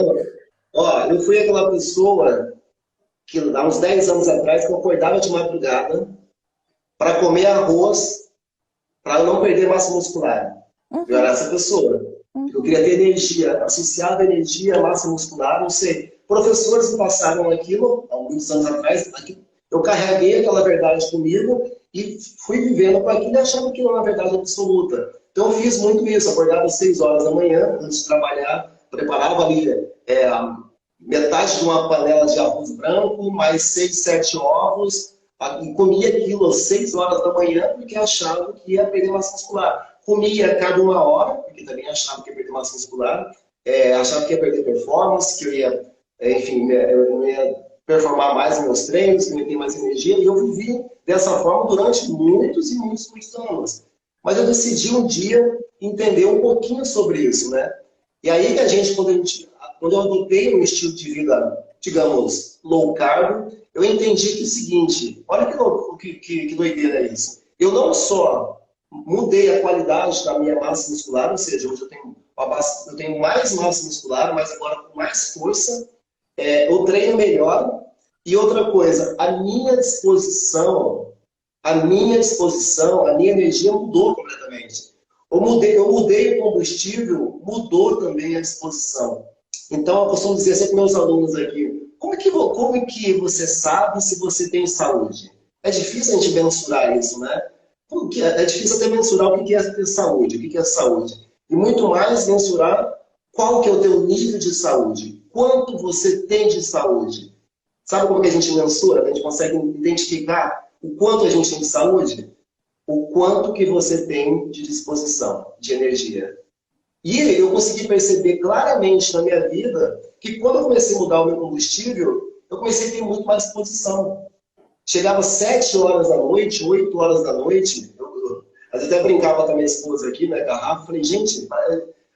Eu fui aquela pessoa que há uns 10 anos atrás, que eu acordava de madrugada para comer arroz, para eu não perder massa muscular. Eu era essa pessoa. Eu queria ter energia, associada à energia, à massa muscular, não sei. Professores me passaram aquilo, há muitos anos atrás, eu carreguei aquela verdade comigo e fui vivendo com aquilo e achando que era uma verdade absoluta. Então eu fiz muito isso, acordava às 6 horas da manhã, antes de trabalhar, preparava ali metade de uma panela de arroz branco, mais 6, 7 ovos, e comia aquilo às 6 horas da manhã, porque achava que ia perder massa muscular. Comia a cada 1 hora, porque também achava que ia perder massa muscular, achava que ia perder performance, que eu ia, enfim, eu ia performar mais nos meus treinos, que eu ia ter mais energia, e eu vivi dessa forma durante muitos e muitos, muitos anos. Mas eu decidi um dia entender um pouquinho sobre isso, né? E aí que quando eu adotei um estilo de vida, digamos, low carb, eu entendi que é o seguinte, olha que doideira é isso. Eu não só mudei a qualidade da minha massa muscular, ou seja, hoje eu tenho mais massa muscular, mas agora com mais força, eu treino melhor. E outra coisa, a minha disposição, a minha energia mudou completamente. Eu mudei o combustível, mudou também a disposição. Então, eu costumo dizer sempre para meus alunos aqui, como é que você sabe se você tem saúde? É difícil a gente mensurar isso, né? É difícil até mensurar o que é ter saúde, o que é saúde. E muito mais mensurar qual que é o teu nível de saúde, quanto você tem de saúde. Sabe como que a gente mensura? A gente consegue identificar o quanto a gente tem de saúde? O quanto que você tem de disposição, de energia. E eu consegui perceber claramente na minha vida que quando eu comecei a mudar o meu combustível, eu comecei a ter muito mais disposição. Chegava às 7 horas da noite, 8 horas da noite, às vezes até brincava com a minha esposa aqui, né, garrafa, falei, gente,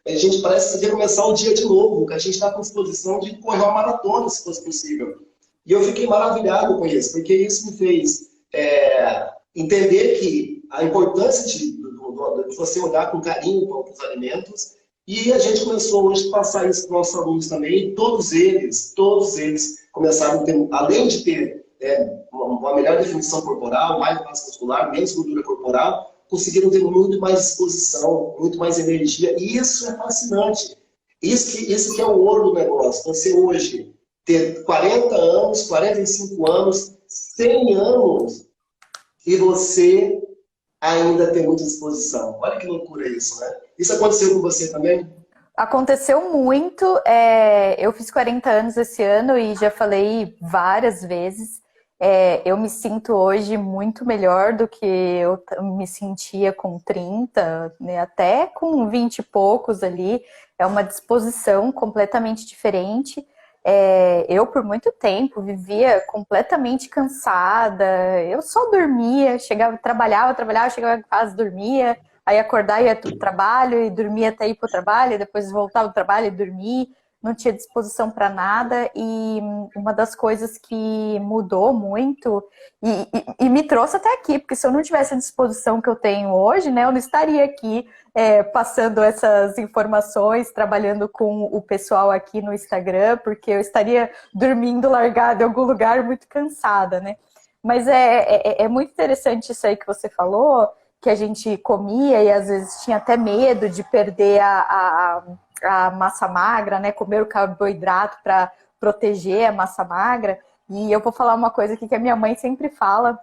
a gente parece que ia começar o dia de novo, que a gente está com disposição de correr uma maratona, se fosse possível. E eu fiquei maravilhado com isso, porque isso me fez entender que a importância de você olhar com carinho para os alimentos, e a gente começou hoje a passar isso para os nossos alunos também, e todos eles começaram a ter, além de ter uma melhor definição corporal, mais massa muscular, menos gordura corporal, conseguiram ter muito mais disposição, muito mais energia, e isso é fascinante. Isso que é o ouro do negócio. Você hoje ter 40 anos, 45 anos, 100 anos, e você ainda tem muita disposição. Olha que loucura isso, né? Isso aconteceu com você também? Aconteceu muito. Eu fiz 40 anos esse ano e já falei várias vezes. Eu me sinto hoje muito melhor do que eu me sentia com 30, né? Até com 20 e poucos ali. É uma disposição completamente diferente. Eu, por muito tempo, vivia completamente cansada. Eu só dormia, trabalhava, chegava em casa, dormia. Aí acordar ia para o trabalho e dormia até ir para o trabalho, e depois voltava do trabalho e dormir. Não tinha disposição para nada. E uma das coisas que mudou muito e me trouxe até aqui, porque se eu não tivesse a disposição que eu tenho hoje, né, eu não estaria aqui passando essas informações, trabalhando com o pessoal aqui no Instagram, porque eu estaria dormindo largada em algum lugar muito cansada, né? Mas é muito interessante isso aí que você falou, que a gente comia e às vezes tinha até medo de perder a massa magra, né? Comer o carboidrato para proteger a massa magra. E eu vou falar uma coisa aqui que a minha mãe sempre fala,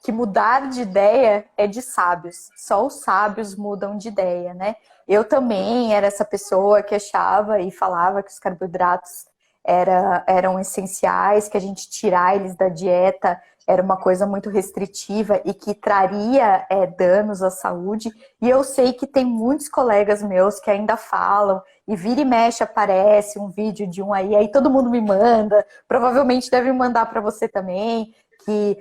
que mudar de ideia é de sábios. Só os sábios mudam de ideia, né? Eu também era essa pessoa que achava e falava que os carboidratos eram essenciais, que a gente tirar eles da dieta era uma coisa muito restritiva e que traria danos à saúde. E eu sei que tem muitos colegas meus que ainda falam, e vira e mexe aparece um vídeo de um aí todo mundo me manda, provavelmente deve mandar para você também, que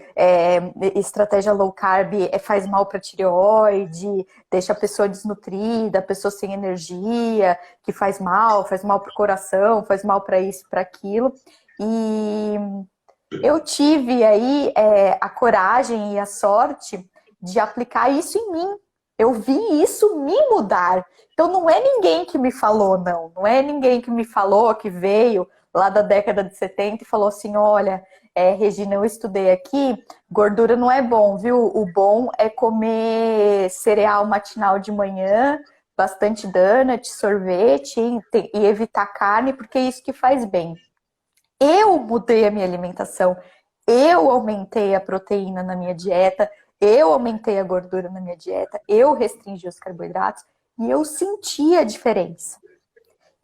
estratégia low carb faz mal para a tireoide, deixa a pessoa desnutrida, a pessoa sem energia, que faz mal para o coração, faz mal para isso, para aquilo. E eu tive aí a coragem e a sorte de aplicar isso em mim. Eu vi isso me mudar. Então não é ninguém que me falou, não. Não é ninguém que me falou, que veio lá da década de 70 e falou assim, olha, Regina, eu estudei aqui, gordura não é bom, viu? O bom é comer cereal matinal de manhã, bastante donut, sorvete e evitar carne, porque é isso que faz bem. Eu mudei a minha alimentação, eu aumentei a proteína na minha dieta, eu aumentei a gordura na minha dieta, eu restringi os carboidratos e eu senti a diferença.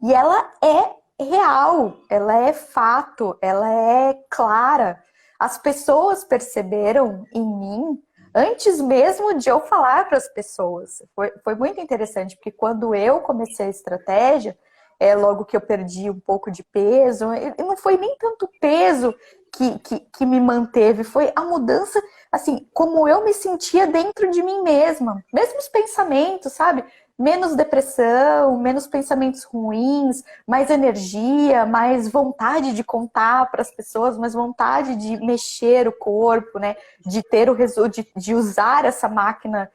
E ela é real, ela é fato, ela é clara. As pessoas perceberam em mim antes mesmo de eu falar para as pessoas. Foi muito interessante, porque quando eu comecei a estratégia, logo que eu perdi um pouco de peso, e não foi nem tanto peso que me manteve, foi a mudança, assim, como eu me sentia dentro de mim mesma. Mesmos pensamentos, sabe? Menos depressão, menos pensamentos ruins, mais energia, mais vontade de contar para as pessoas, mais vontade de mexer o corpo, né? De ter o resultado, de usar essa máquina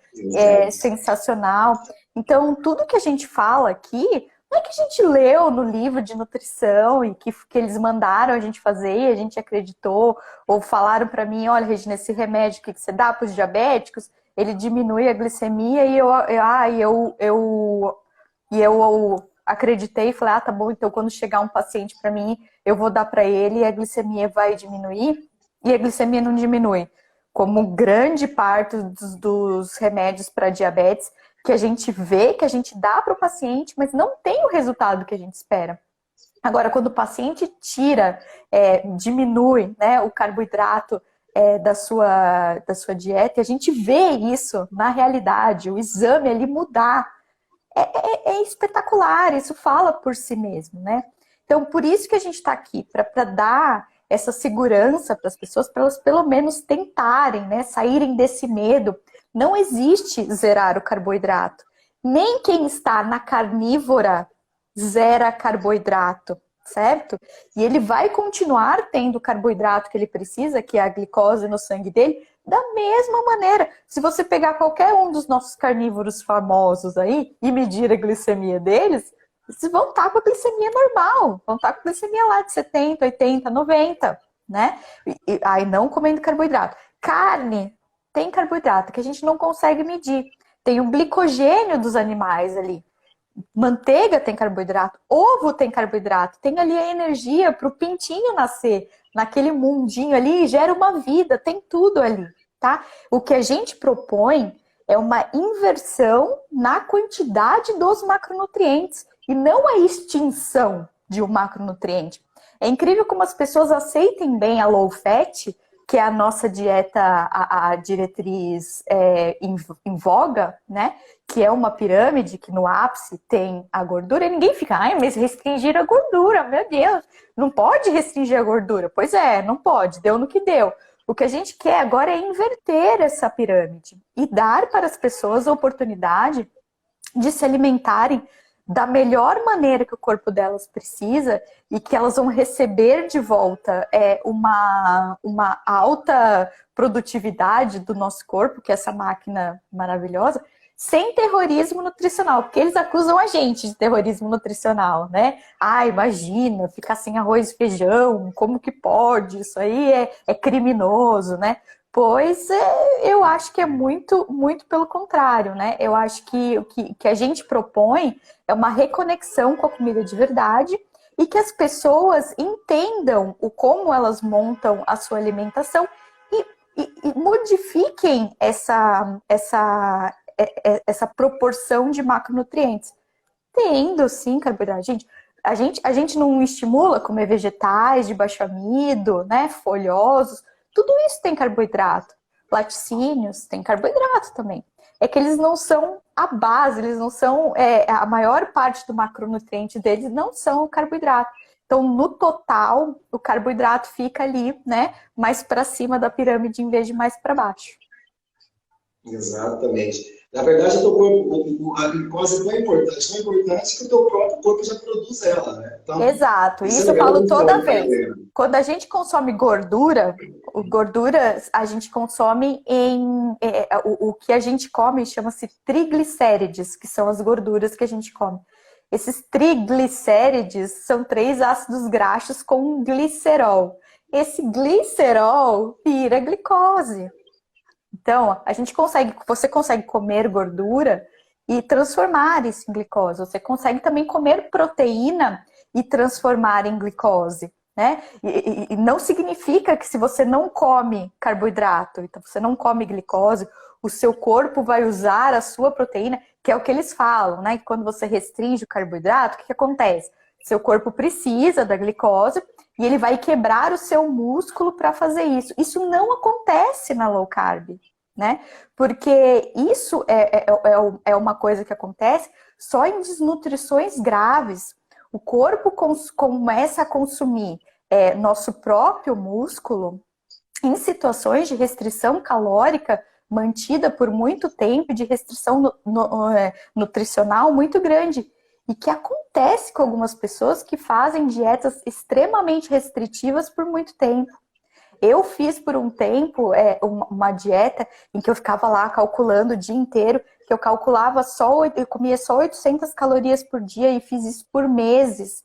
sensacional. Então, tudo que a gente fala aqui não é que a gente leu no livro de nutrição e que eles mandaram a gente fazer e a gente acreditou, ou falaram para mim, olha, Regina, esse remédio que você dá para os diabéticos, ele diminui a glicemia e eu acreditei e falei, ah, tá bom, então quando chegar um paciente para mim, eu vou dar para ele e a glicemia vai diminuir, e a glicemia não diminui. Como grande parte dos remédios para diabetes, que a gente vê, que a gente dá para o paciente, mas não tem o resultado que a gente espera. Agora, quando o paciente tira, diminui, né, o carboidrato da sua dieta, e a gente vê isso na realidade, o exame ali mudar, é espetacular, isso fala por si mesmo, né? Então, por isso que a gente está aqui, para dar essa segurança para as pessoas, para elas pelo menos tentarem, né, saírem desse medo. Não existe zerar o carboidrato. Nem quem está na carnívora zera carboidrato, certo? E ele vai continuar tendo o carboidrato que ele precisa, que é a glicose no sangue dele, da mesma maneira. Se você pegar qualquer um dos nossos carnívoros famosos aí e medir a glicemia deles, eles vão estar com a glicemia normal, vão estar com a glicemia lá de 70, 80, 90, né? Aí não comendo carboidrato. Carne tem carboidrato que a gente não consegue medir. Tem o glicogênio dos animais ali. Manteiga tem carboidrato, ovo tem carboidrato, tem ali a energia para o pintinho nascer naquele mundinho ali, gera uma vida, tem tudo ali, tá? O que a gente propõe é uma inversão na quantidade dos macronutrientes e não a extinção de um macronutriente. É incrível como as pessoas aceitem bem a low fat, que é a nossa dieta, a diretriz em voga, né? Que é uma pirâmide que no ápice tem a gordura, e ninguém fica, ai, mas restringir a gordura, meu Deus, não pode restringir a gordura. Pois é, não pode, deu no que deu. O que a gente quer agora é inverter essa pirâmide e dar para as pessoas a oportunidade de se alimentarem da melhor maneira que o corpo delas precisa e que elas vão receber de volta uma alta produtividade do nosso corpo, que é essa máquina maravilhosa, sem terrorismo nutricional, porque eles acusam a gente de terrorismo nutricional, né? Ah, imagina, ficar sem arroz e feijão, como que pode? Isso aí é criminoso, né? Pois eu acho que é muito, muito pelo contrário, né? Eu acho que o que a gente propõe é uma reconexão com a comida de verdade e que as pessoas entendam como elas montam a sua alimentação e modifiquem essa proporção de macronutrientes. Tendo, sim, carboidrato. A gente não estimula comer vegetais de baixo amido, né? Folhosos. Tudo isso tem carboidrato. Laticínios tem carboidrato também. É que eles não são a base, eles não são... a maior parte do macronutriente deles não são o carboidrato. Então, no total, o carboidrato fica ali, né? Mais para cima da pirâmide em vez de mais para baixo. Exatamente. Na verdade, a glicose é tão importante que o teu próprio corpo já produz ela, né? Então, exato, isso eu falo toda vez. Quando a gente consome gordura a gente consome o que a gente come chama-se triglicérides, que são as gorduras que a gente come. Esses triglicérides são 3 ácidos graxos com um glicerol. Esse glicerol vira glicose. Então, você consegue comer gordura e transformar isso em glicose. Você consegue também comer proteína e transformar em glicose, né? E não significa que se você não come carboidrato, então você não come glicose, o seu corpo vai usar a sua proteína, que é o que eles falam, né? Que quando você restringe o carboidrato, o que acontece? Seu corpo precisa da glicose e ele vai quebrar o seu músculo para fazer isso. Isso não acontece na low carb, né? Porque isso é uma coisa que acontece só em desnutrições graves. O corpo começa a consumir nosso próprio músculo em situações de restrição calórica mantida por muito tempo, de restrição nutricional muito grande. E que acontece com algumas pessoas que fazem dietas extremamente restritivas por muito tempo. Eu fiz por um tempo uma dieta em que eu ficava lá calculando o dia inteiro, que eu calculava eu comia só 800 calorias por dia e fiz isso por meses.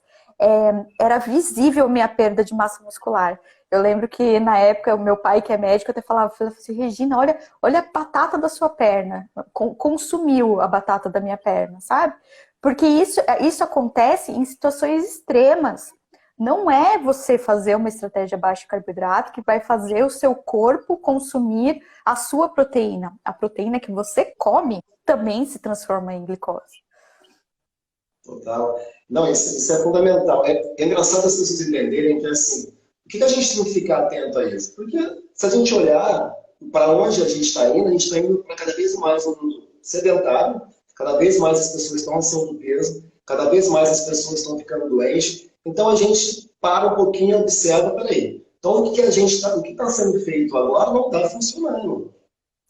Era visível minha perda de massa muscular. Eu lembro que na época o meu pai, que é médico, até falava assim, Regina, olha a batata da sua perna. Consumiu a batata da minha perna, sabe? Porque isso acontece em situações extremas. Não é você fazer uma estratégia baixa em carboidrato que vai fazer o seu corpo consumir a sua proteína. A proteína que você come também se transforma em glicose. Total. Não, isso é fundamental. É engraçado as pessoas entenderem que, assim, o que a gente tem que ficar atento a isso? Porque se a gente olhar para onde a gente está indo, a gente está indo para cada vez mais um mundo sedentário, cada vez mais as pessoas estão acima do peso, cada vez mais as pessoas estão ficando doentes. Então a gente para um pouquinho e observa, peraí. Então o que está sendo feito agora não está funcionando.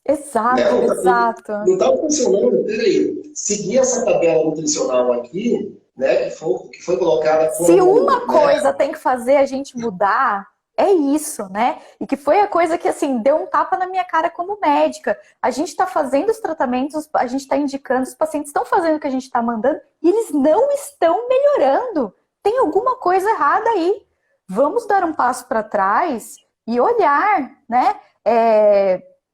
Exato, né? exato. Não está funcionando, peraí. Seguir essa tabela nutricional aqui, né, que foi colocada como... Se uma coisa tem que fazer a gente mudar, é isso, né? E que foi a coisa que, assim, deu um tapa na minha cara como médica. A gente está fazendo os tratamentos, a gente está indicando, os pacientes estão fazendo o que a gente está mandando e eles não estão melhorando. Tem alguma coisa errada aí. Vamos dar um passo para trás e olhar, né?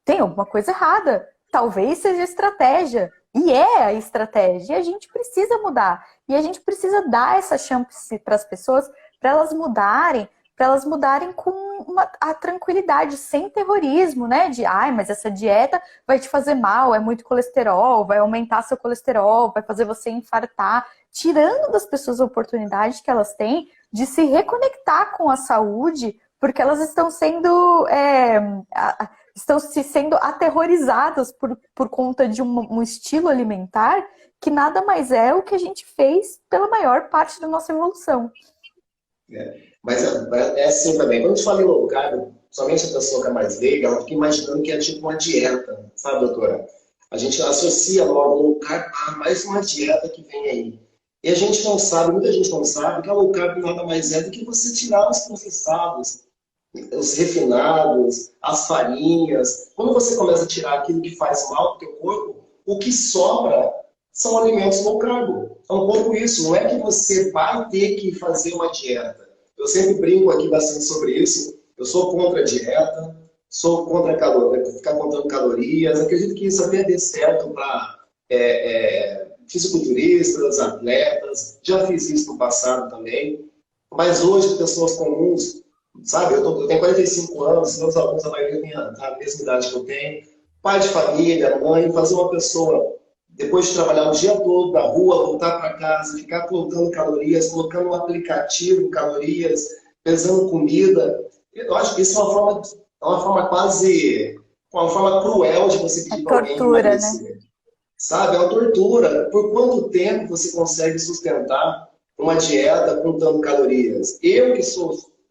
Tem alguma coisa errada. Talvez seja estratégia. E é a estratégia. E a gente precisa mudar. E a gente precisa dar essa chance para as pessoas, para elas mudarem com a tranquilidade, sem terrorismo, né? Mas essa dieta vai te fazer mal, é muito colesterol, vai aumentar seu colesterol, vai fazer você infartar. Tirando das pessoas a oportunidade que elas têm de se reconectar com a saúde, porque elas estão sendo aterrorizadas por conta de um estilo alimentar que nada mais é o que a gente fez pela maior parte da nossa evolução. Mas é assim também. Quando a gente fala em low carb, somente a pessoa que é mais leiga, ela fica imaginando que é tipo uma dieta, sabe, doutora? A gente associa logo low carb a mais uma dieta que vem aí. E a gente não sabe, muita gente não sabe, que a low carb nada mais é do que você tirar os processados, os refinados, as farinhas. Quando você começa a tirar aquilo que faz mal para o teu corpo, o que sobra são alimentos low carb. É um pouco isso, não é que você vai ter que fazer uma dieta. Eu sempre brinco aqui bastante sobre isso. Eu sou contra a dieta, sou contra ficar contando calorias. Acredito que isso até dê certo para fisiculturistas, atletas. Já fiz isso no passado também. Mas hoje, pessoas comuns, sabe? Eu tenho 45 anos, meus alunos, a maioria tem a mesma idade que eu tenho. Pai de família, mãe, fazer uma pessoa, depois de trabalhar o dia todo na rua, voltar para casa, ficar contando calorias, colocando no aplicativo calorias, pesando comida. Eu acho que isso é uma forma quase, uma forma cruel de você pedir para alguém emagrecer. Né? Sabe? É uma tortura. Por quanto tempo você consegue sustentar uma dieta contando calorias? Eu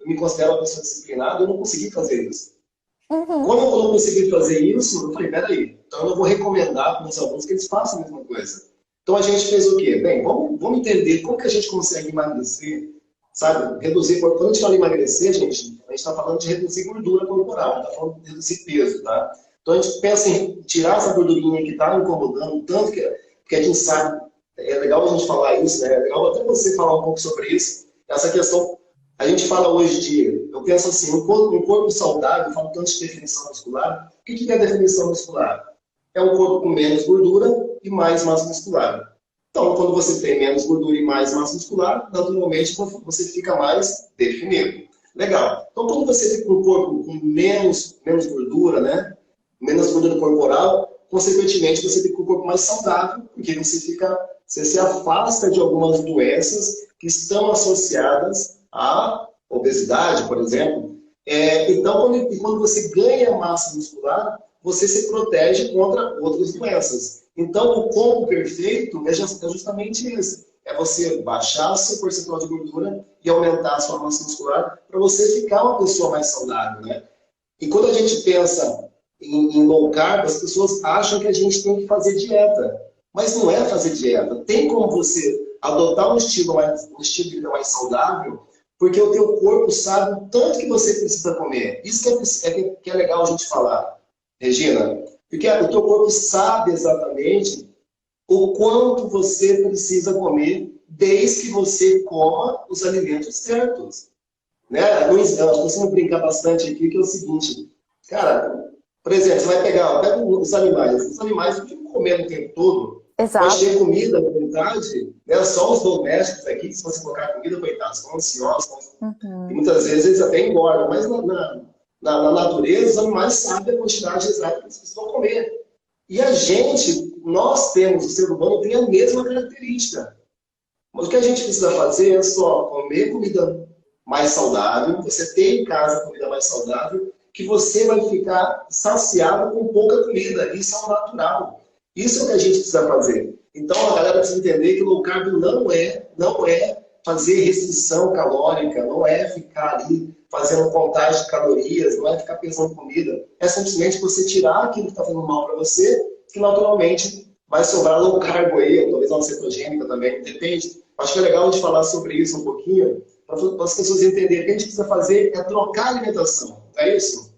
me considero uma pessoa disciplinada, eu não consegui fazer isso. Uhum. Como eu não consegui fazer isso, eu falei, peraí, então eu vou recomendar para os alunos que eles façam a mesma coisa. Então a gente fez o quê? Bem, vamos entender como que a gente consegue emagrecer, sabe? Reduzir, quando a gente fala em emagrecer, a gente está falando de reduzir gordura corporal, não está falando de reduzir peso, tá? Então a gente pensa em tirar essa gordurinha que está incomodando, tanto que a gente sabe, é legal a gente falar isso, né? É legal até você falar um pouco sobre isso, essa questão. A gente fala hoje eu penso assim, um corpo saudável, eu falo tanto de definição muscular. O que é definição muscular? É um corpo com menos gordura e mais massa muscular. Então, quando você tem menos gordura e mais massa muscular, naturalmente você fica mais definido. Legal. Então, quando você fica com um corpo com menos gordura, né? Menos gordura corporal, consequentemente você fica com um corpo mais saudável, porque você fica você se afasta de algumas doenças que estão associadas à obesidade, por exemplo. Então, quando você ganha massa muscular, você se protege contra outras doenças. Então, o combo perfeito é justamente isso. É você baixar seu percentual de gordura e aumentar a sua massa muscular para você ficar uma pessoa mais saudável, né? E quando a gente pensa em low carb, as pessoas acham que a gente tem que fazer dieta. Mas não é fazer dieta. Tem como você adotar um estilo de vida mais saudável, porque o teu corpo sabe o tanto que você precisa comer. Isso que é legal a gente falar, Regina. Porque o teu corpo sabe exatamente o quanto você precisa comer desde que você coma os alimentos certos. Né? Eu costumo brincar bastante aqui, que é o seguinte, cara, por exemplo, você pega os animais ficam comendo o tempo todo, Exato. pode ter comida, na verdade, né? Só os domésticos aqui, se você colocar comida, coitados, estão ansiosos, e muitas vezes eles até engordam, mas na natureza, os animais sabem a quantidade exata que eles precisam comer. E nós temos, o ser humano tem a mesma característica. Mas o que a gente precisa fazer é só comer comida mais saudável, você ter em casa comida mais saudável, que você vai ficar saciado com pouca comida. Isso é o natural. Isso é o que a gente precisa fazer. Então a galera precisa entender que o low carb não é fazer restrição calórica, não é ficar ali fazendo contagem de calorias, não é ficar pensando em comida. É simplesmente você tirar aquilo que está fazendo mal para você, que naturalmente vai sobrar low carb aí, ou talvez uma cetogênica também, depende. Acho que é legal a gente falar sobre isso um pouquinho, para as pessoas entenderem. O que a gente precisa fazer é trocar a alimentação, não é isso?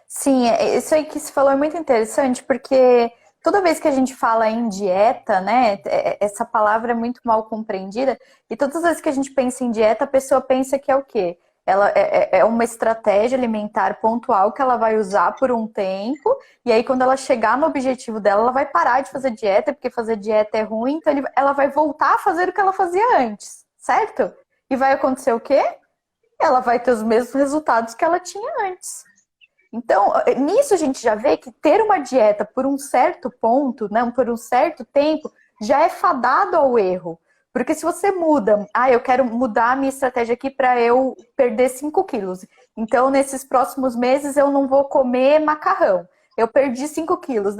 Sim, isso aí que você falou é muito interessante, porque toda vez que a gente fala em dieta, né, essa palavra é muito mal compreendida, e todas as vezes que a gente pensa em dieta, a pessoa pensa que é o quê? Ela é uma estratégia alimentar pontual que ela vai usar por um tempo, e aí quando ela chegar no objetivo dela, ela vai parar de fazer dieta, porque fazer dieta é ruim, então ela vai voltar a fazer o que ela fazia antes, certo? E vai acontecer o quê? Ela vai ter os mesmos resultados que ela tinha antes. Então, nisso a gente já vê que ter uma dieta por um certo ponto, né, por um certo tempo, já é fadado ao erro. Porque se você muda, eu quero mudar a minha estratégia aqui para eu perder 5 quilos. Então, nesses próximos meses, eu não vou comer macarrão. Eu perdi 5 quilos.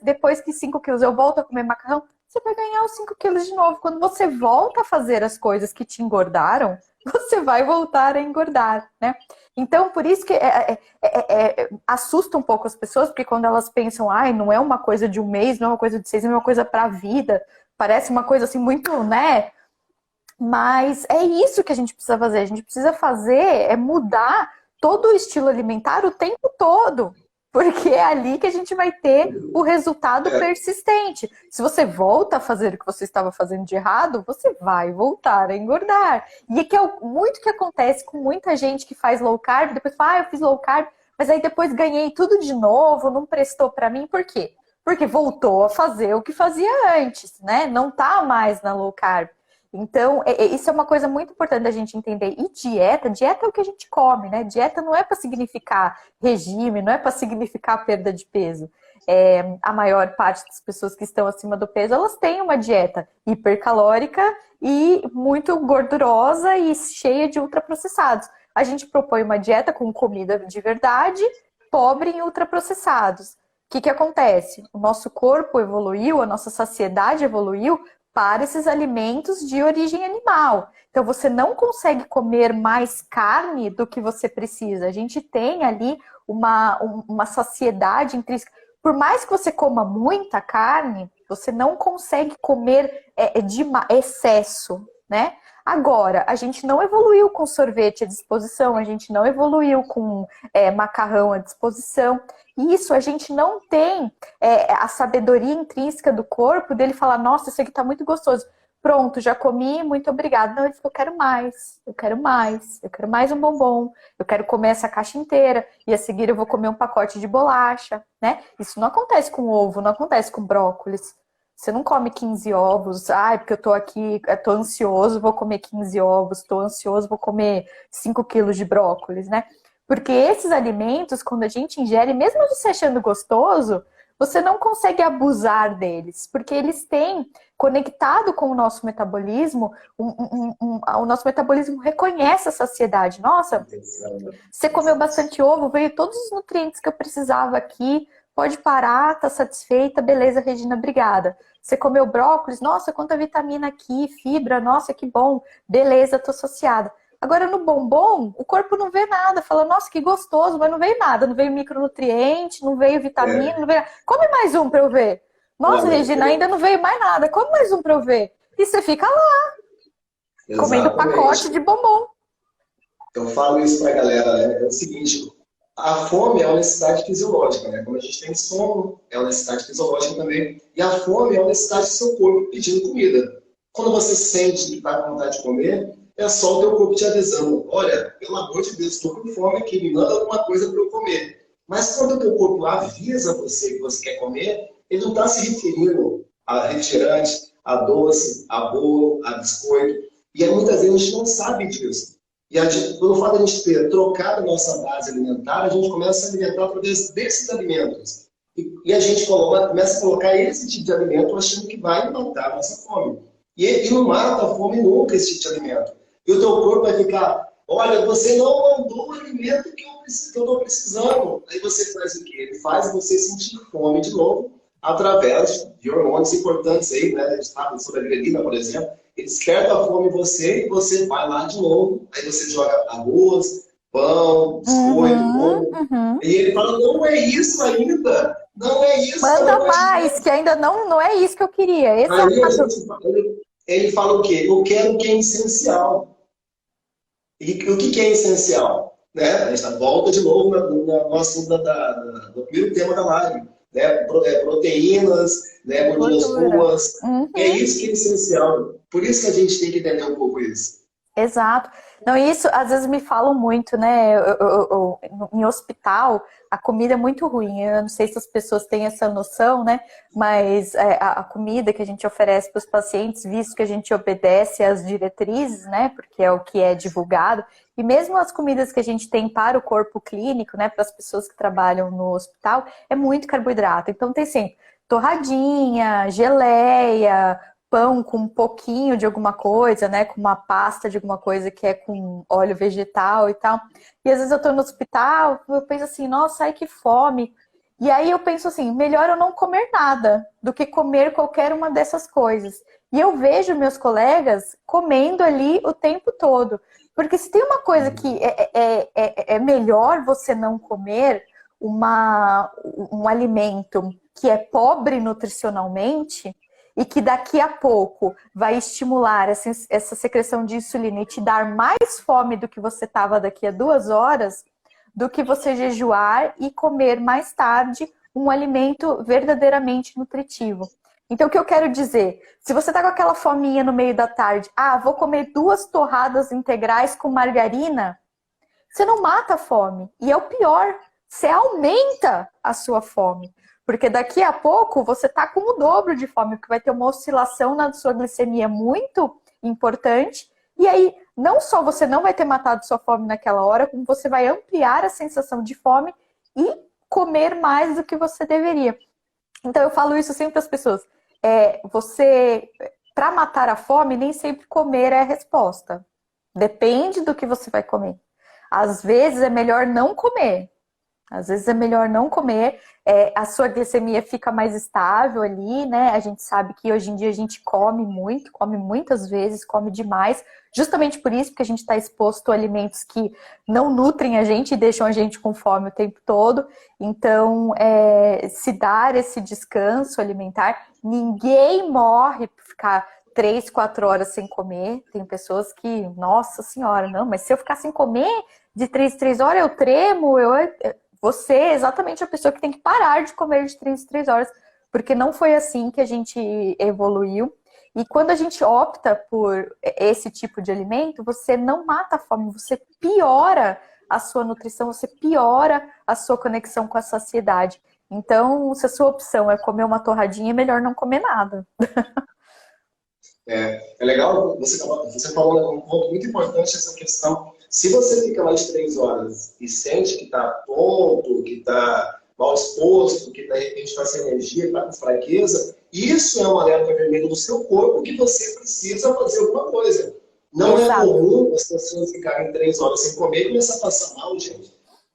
Depois que 5 quilos eu volto a comer macarrão, você vai ganhar os 5 quilos de novo. Quando você volta a fazer as coisas que te engordaram, você vai voltar a engordar, né? Então, por isso que assusta um pouco as pessoas, porque quando elas pensam, não é uma coisa de um mês, não é uma coisa de 6 meses, é uma coisa para a vida, parece uma coisa assim muito, né? Mas é isso que a gente precisa fazer. A gente precisa mudar todo o estilo alimentar o tempo todo. Porque é ali que a gente vai ter o resultado persistente. Se você volta a fazer o que você estava fazendo de errado, você vai voltar a engordar. E é que é muito que acontece com muita gente que faz low carb, depois fala, eu fiz low carb, mas aí depois ganhei tudo de novo, não prestou para mim. Por quê? Porque voltou a fazer o que fazia antes, né? Não tá mais na low carb. Então, isso é uma coisa muito importante da gente entender. E dieta é o que a gente come, né? Dieta não é para significar regime, não é para significar perda de peso. A maior parte das pessoas que estão acima do peso, elas têm uma dieta hipercalórica e muito gordurosa e cheia de ultraprocessados. A gente propõe uma dieta com comida de verdade, pobre em ultraprocessados. O que acontece? O nosso corpo evoluiu, a nossa saciedade evoluiu para esses alimentos de origem animal. Então, você não consegue comer mais carne do que você precisa. A gente tem ali uma saciedade intrínseca. Por mais que você coma muita carne, você não consegue comer de excesso, né? Agora, a gente não evoluiu com sorvete à disposição, a gente não evoluiu com macarrão à disposição. Isso, a gente não tem a sabedoria intrínseca do corpo dele falar, nossa, isso aqui tá muito gostoso. Pronto, já comi, muito obrigada. Não, ele falou, eu quero mais, eu quero mais, eu quero mais um bombom, eu quero comer essa caixa inteira, e a seguir eu vou comer um pacote de bolacha, né? Isso não acontece com ovo, não acontece com brócolis. Você não come 15 ovos, porque eu tô aqui, eu tô ansioso, vou comer 15 ovos, tô ansioso, vou comer 5 quilos de brócolis, né? Porque esses alimentos, quando a gente ingere, mesmo você achando gostoso, você não consegue abusar deles, porque eles têm, conectado com o nosso metabolismo, o nosso metabolismo reconhece a saciedade. Nossa, você comeu bastante ovo, veio todos os nutrientes que eu precisava aqui, pode parar, tá satisfeita, beleza, Regina, obrigada. Você comeu brócolis, nossa, quanta vitamina aqui, fibra, nossa, que bom, beleza, tô saciada. Agora no bombom, o corpo não vê nada, fala, nossa, que gostoso, mas não veio nada, não veio micronutriente, não veio vitamina, não veio... Come mais um pra eu ver. Nossa, Regina, ainda não veio mais nada, come mais um pra eu ver. E você fica lá, comendo pacote de bombom. Eu falo isso pra galera, né? É o seguinte, a fome é uma necessidade fisiológica, né? Como a gente tem sono, é uma necessidade fisiológica também. E a fome é uma necessidade do seu corpo pedindo comida. Quando você sente que está com vontade de comer, é só o teu corpo te avisando. Olha, pelo amor de Deus, estou com fome aqui, me manda alguma coisa para eu comer. Mas quando o teu corpo avisa você que você quer comer, ele não está se referindo a refrigerante, a doce, a bolo, a biscoito. E aí, muitas vezes a gente não sabe disso. E pelo fato de a gente ter trocado a nossa base alimentar, a gente começa a se alimentar através desses alimentos. E a gente começa a colocar esse tipo de alimento achando que vai matar a nossa fome. E não mata a fome nunca esse tipo de alimento. E o teu corpo vai ficar, olha, você não mandou o alimento que eu estou precisando. Aí você faz o quê? Ele faz você sentir fome de novo, através de hormônios importantes aí, né? A gente fala sobre a grelina, por exemplo. Ele desperta a fome em você e você vai lá de novo. Aí você joga arroz, pão, biscoito, bolo. E ele fala, não é isso ainda. Não é isso. Manda mais, que ainda não é isso que eu queria. Esse aí ele fala o quê? Eu quero o que é essencial. E o que é essencial? Né? A gente volta de novo no assunto do primeiro tema da live. Né? Proteínas, né? Gorduras boas. É isso que é essencial. Por isso que a gente tem que entender um pouco isso. Exato. Não, isso às vezes me falam muito, né? Em hospital, a comida é muito ruim. Eu não sei se as pessoas têm essa noção, né? Mas a comida que a gente oferece para os pacientes, visto que a gente obedece às diretrizes, né? Porque é o que é divulgado. E mesmo as comidas que a gente tem para o corpo clínico, né? Para as pessoas que trabalham no hospital, é muito carboidrato. Então tem sempre torradinha, geleia, pão com um pouquinho de alguma coisa, né? Com uma pasta de alguma coisa que é com óleo vegetal e tal. E às vezes eu tô no hospital, eu penso assim, nossa, ai que fome. E aí eu penso assim, melhor eu não comer nada do que comer qualquer uma dessas coisas. E eu vejo meus colegas comendo ali o tempo todo. Porque se tem uma coisa que é melhor você não comer um alimento que é pobre nutricionalmente, e que daqui a pouco vai estimular essa secreção de insulina e te dar mais fome do que você estava daqui a 2 horas, do que você jejuar e comer mais tarde um alimento verdadeiramente nutritivo. Então, o que eu quero dizer? Se você está com aquela fominha no meio da tarde, vou comer 2 torradas integrais com margarina, você não mata a fome. E é o pior, você aumenta a sua fome. Porque daqui a pouco você está com o dobro de fome, porque vai ter uma oscilação na sua glicemia muito importante. E aí, não só você não vai ter matado sua fome naquela hora, como você vai ampliar a sensação de fome e comer mais do que você deveria. Então, eu falo isso sempre para as pessoas. Para matar a fome, nem sempre comer é a resposta. Depende do que você vai comer. Às vezes é melhor não comer. Às vezes é melhor não comer, a sua glicemia fica mais estável ali, né? A gente sabe que hoje em dia a gente come muito, come muitas vezes, come demais, justamente por isso, porque a gente está exposto a alimentos que não nutrem a gente e deixam a gente com fome o tempo todo. Então, se dar esse descanso alimentar, ninguém morre por ficar 3, 4 horas sem comer. Tem pessoas que, nossa senhora, não, mas se eu ficar sem comer de 3 em 3 horas, eu tremo, você é exatamente a pessoa que tem que parar de comer de 3 em 3 horas, porque não foi assim que a gente evoluiu. E quando a gente opta por esse tipo de alimento, você não mata a fome, você piora a sua nutrição, você piora a sua conexão com a saciedade. Então, se a sua opção é comer uma torradinha, é melhor não comer nada. É legal, você falou um ponto muito importante, essa questão. Se você fica mais de 3 horas e sente que está tonto, que está mal disposto, que de repente está sem energia, está com fraqueza, isso é um alerta vermelho do seu corpo que você precisa fazer alguma coisa. Não é Exato. comum as pessoas ficarem 3 horas sem comer e começar a passar mal, gente.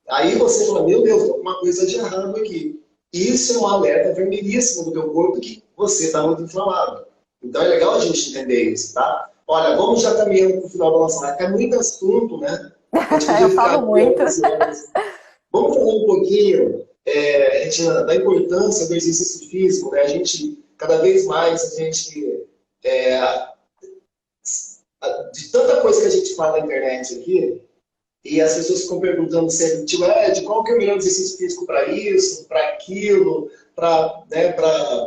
Aí você fala, meu Deus, tem alguma coisa de errado aqui. Isso é um alerta vermelhíssimo do teu corpo que você está muito inflamado. Então é legal a gente entender isso, tá? Olha, vamos já caminhando para o final da nossa live. É muito assunto, né? A gente podia Eu ficar falo muito. 11 horas. Vamos falar um pouquinho, Retina, da importância do exercício físico, né? A gente, cada vez mais, de tanta coisa que a gente fala na internet aqui, e as pessoas ficam perguntando sempre, tipo, qual que é o melhor exercício físico para isso, para aquilo, para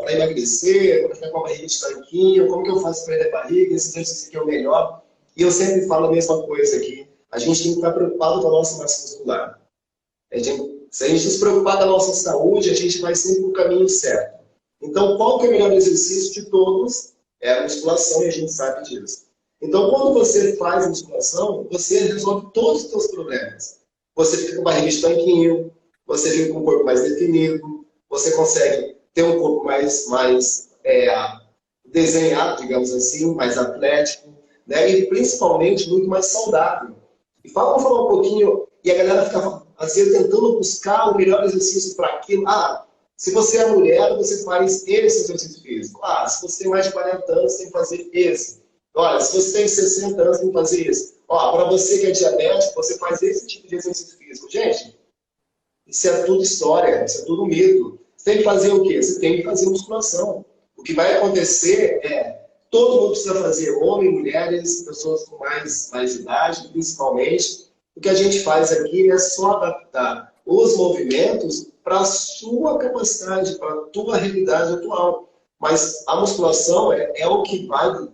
emagrecer, para ficar com a barriga de tanquinho, como que eu faço para perder a barriga, esse exercício aqui é o melhor. E eu sempre falo a mesma coisa aqui. A gente tem que estar preocupado com a nossa massa muscular. Se a gente se preocupar com a nossa saúde, a gente vai sempre no caminho certo. Então, qual que é o melhor exercício de todos? É a musculação e a gente sabe disso. Então, quando você faz musculação, você resolve todos os seus problemas. Você fica com barriga de tanquinho, você fica com o corpo mais definido, você consegue ter um corpo mais desenhado, digamos assim, mais atlético, né? E principalmente muito mais saudável. E vamos falar um pouquinho, e a galera fica, às vezes, tentando buscar o melhor exercício para aquilo. Se você é mulher, você faz esse exercício físico. Se você tem mais de 40 anos, você tem que fazer esse. Olha, se você tem 60 anos, tem que fazer isso. Para você que é diabético, você faz esse tipo de exercício físico. Gente, isso é tudo história, isso é tudo mito. Você tem que fazer o quê? Você tem que fazer musculação. O que vai acontecer todo mundo precisa fazer, homens, mulheres, pessoas com mais idade, principalmente. O que a gente faz aqui é só adaptar os movimentos para a sua capacidade, para a tua realidade atual. Mas a musculação é o que vai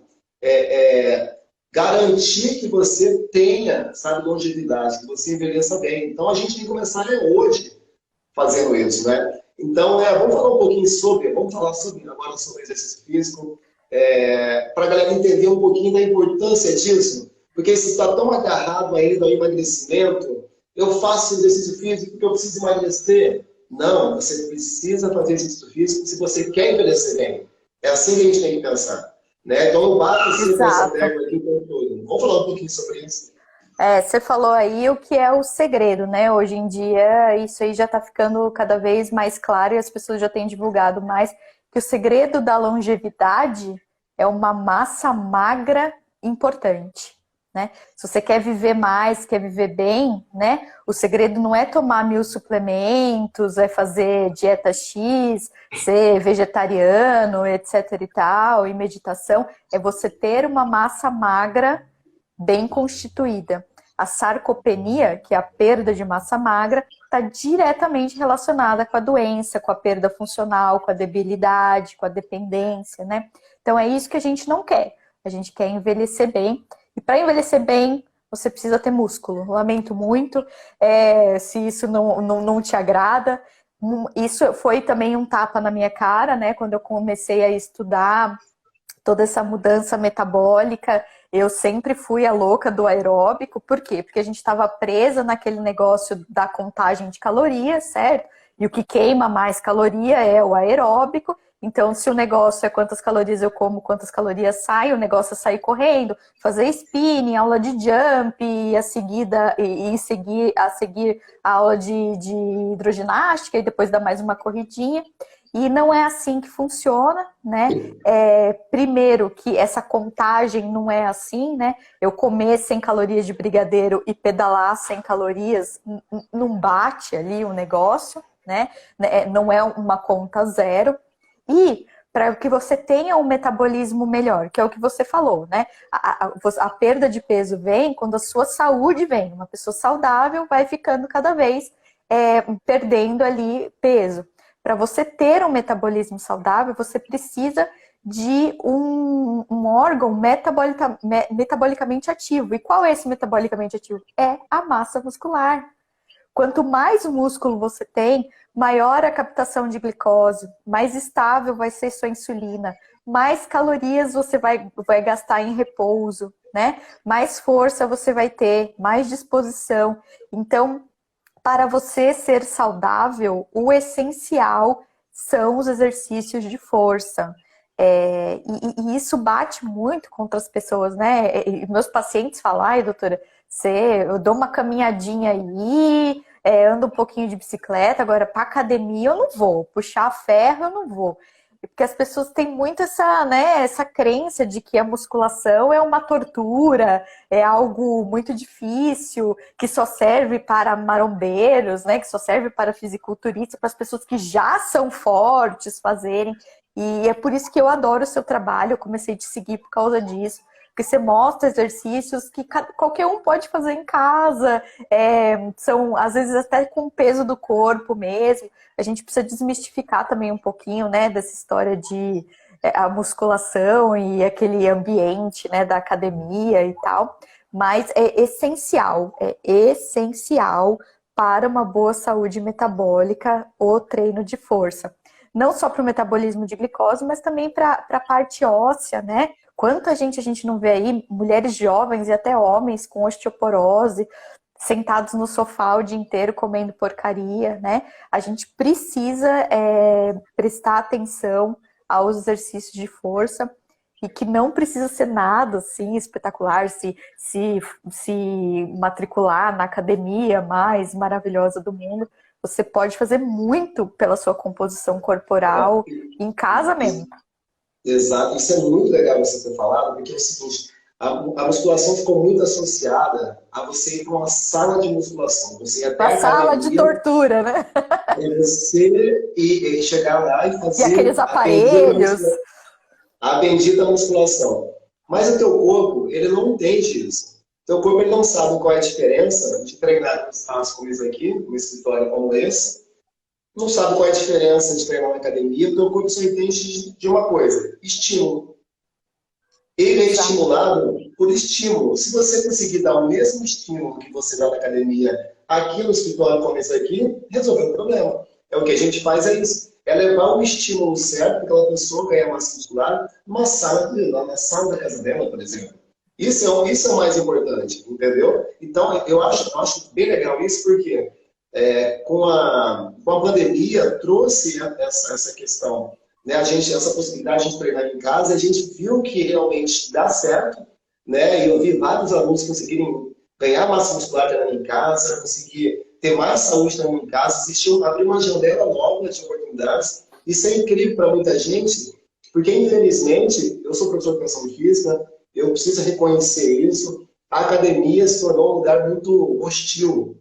garantir que você tenha, sabe, longevidade, que você envelheça bem. Então a gente tem que começar hoje fazendo isso, né? Então, vamos falar um pouquinho agora sobre exercício físico, para a galera entender um pouquinho da importância disso, porque se está tão agarrado ainda ao emagrecimento, eu faço exercício físico porque eu preciso emagrecer. Não, você precisa fazer exercício físico se você quer envelhecer bem. É assim que a gente tem que pensar. Né? Então, eu bato assim com essa tecla aqui o todo. Vamos falar um pouquinho sobre isso. Você falou aí o que é o segredo, né? Hoje em dia, isso aí já está ficando cada vez mais claro e as pessoas já têm divulgado mais que o segredo da longevidade é uma massa magra importante, né? Se você quer viver mais, quer viver bem, né? O segredo não é tomar 1000 suplementos, é fazer dieta X, ser vegetariano, etc e tal, e meditação, é você ter uma massa magra bem constituída. A sarcopenia, que é a perda de massa magra, está diretamente relacionada com a doença, com a perda funcional, com a debilidade, com a dependência, né? Então é isso que a gente não quer. A gente quer envelhecer bem. E para envelhecer bem, você precisa ter músculo. Lamento muito se isso não te agrada. Isso foi também um tapa na minha cara, né? Quando eu comecei a estudar toda essa mudança metabólica, eu sempre fui a louca do aeróbico. Por quê? Porque a gente estava presa naquele negócio da contagem de calorias, certo? E o que queima mais caloria é o aeróbico. Então, se o negócio é quantas calorias eu como, quantas calorias saem, o negócio é sair correndo, fazer spinning, aula de jump, e a seguir a aula de hidroginástica, e depois dar mais uma corridinha. E não é assim que funciona, né? Primeiro que essa contagem não é assim, né? Eu comer 100 calorias de brigadeiro e pedalar 100 calorias, não bate ali o negócio, né? Não é uma conta zero. E para que você tenha um metabolismo melhor, que é o que você falou, né? A perda de peso vem quando a sua saúde vem. Uma pessoa saudável vai ficando cada vez perdendo ali peso. Para você ter um metabolismo saudável, você precisa de um órgão metabolicamente ativo. E qual é esse metabolicamente ativo? É a massa muscular. Quanto mais músculo você tem, maior a captação de glicose, mais estável vai ser sua insulina, mais calorias você vai gastar em repouso, né? Mais força você vai ter, mais disposição. Então, para você ser saudável, o essencial são os exercícios de força. E isso bate muito contra as pessoas, né? E meus pacientes falam, ai, doutora, eu dou uma caminhadinha aí, ando um pouquinho de bicicleta, agora para academia eu não vou, puxar ferro eu não vou. Porque as pessoas têm muito essa, né, essa crença de que a musculação é uma tortura, é algo muito difícil, que só serve para marombeiros, né, que só serve para fisiculturistas, para as pessoas que já são fortes fazerem. E é por isso que eu adoro o seu trabalho, eu comecei a te seguir por causa disso, porque você mostra exercícios que qualquer um pode fazer em casa, são às vezes até com o peso do corpo mesmo. A gente precisa desmistificar também um pouquinho, né, dessa história de a musculação e aquele ambiente, né, da academia e tal, mas é essencial para uma boa saúde metabólica o treino de força. Não só para o metabolismo de glicose, mas também para a parte óssea, né? Quanta gente a gente não vê aí, mulheres jovens e até homens com osteoporose, sentados no sofá o dia inteiro comendo porcaria, né? A gente precisa prestar atenção aos exercícios de força e que não precisa ser nada assim espetacular, se matricular na academia mais maravilhosa do mundo. Você pode fazer muito pela sua composição corporal em casa mesmo. Exato, isso é muito legal você ter falado, porque é o seguinte, a musculação ficou muito associada a você ir para uma sala de musculação, você ir até Uma a sala de academia, tortura, né? você e chegar lá e E aqueles fazer aparelhos. a bendita musculação. Mas o teu corpo, ele não entende isso. O teu corpo, ele não sabe qual é a diferença de treinar em espaço como esse aqui, um escritório como esse, não sabe qual é a diferença de treinar na academia, o teu corpo só entende de uma coisa, estímulo. Ele é estimulado por estímulo. Se você conseguir dar o mesmo estímulo que você dá na academia aqui no escritório como esse aqui, resolveu o problema. O que a gente faz é isso. É levar o estímulo certo para aquela pessoa ganhar massa muscular na sala da casa dela, por exemplo. Isso é o mais importante, entendeu? Então, eu acho bem legal isso, porque com a pandemia trouxe essa questão, né? Essa possibilidade de treinar em casa, a gente viu que realmente dá certo, né? E eu vi vários alunos conseguirem ganhar massa muscular treinando em casa, conseguir ter mais saúde treinando em casa, abrir uma janela nova de oportunidades. Isso é incrível para muita gente, porque infelizmente, eu sou professor de educação física, eu preciso reconhecer isso, a academia se tornou um lugar muito hostil,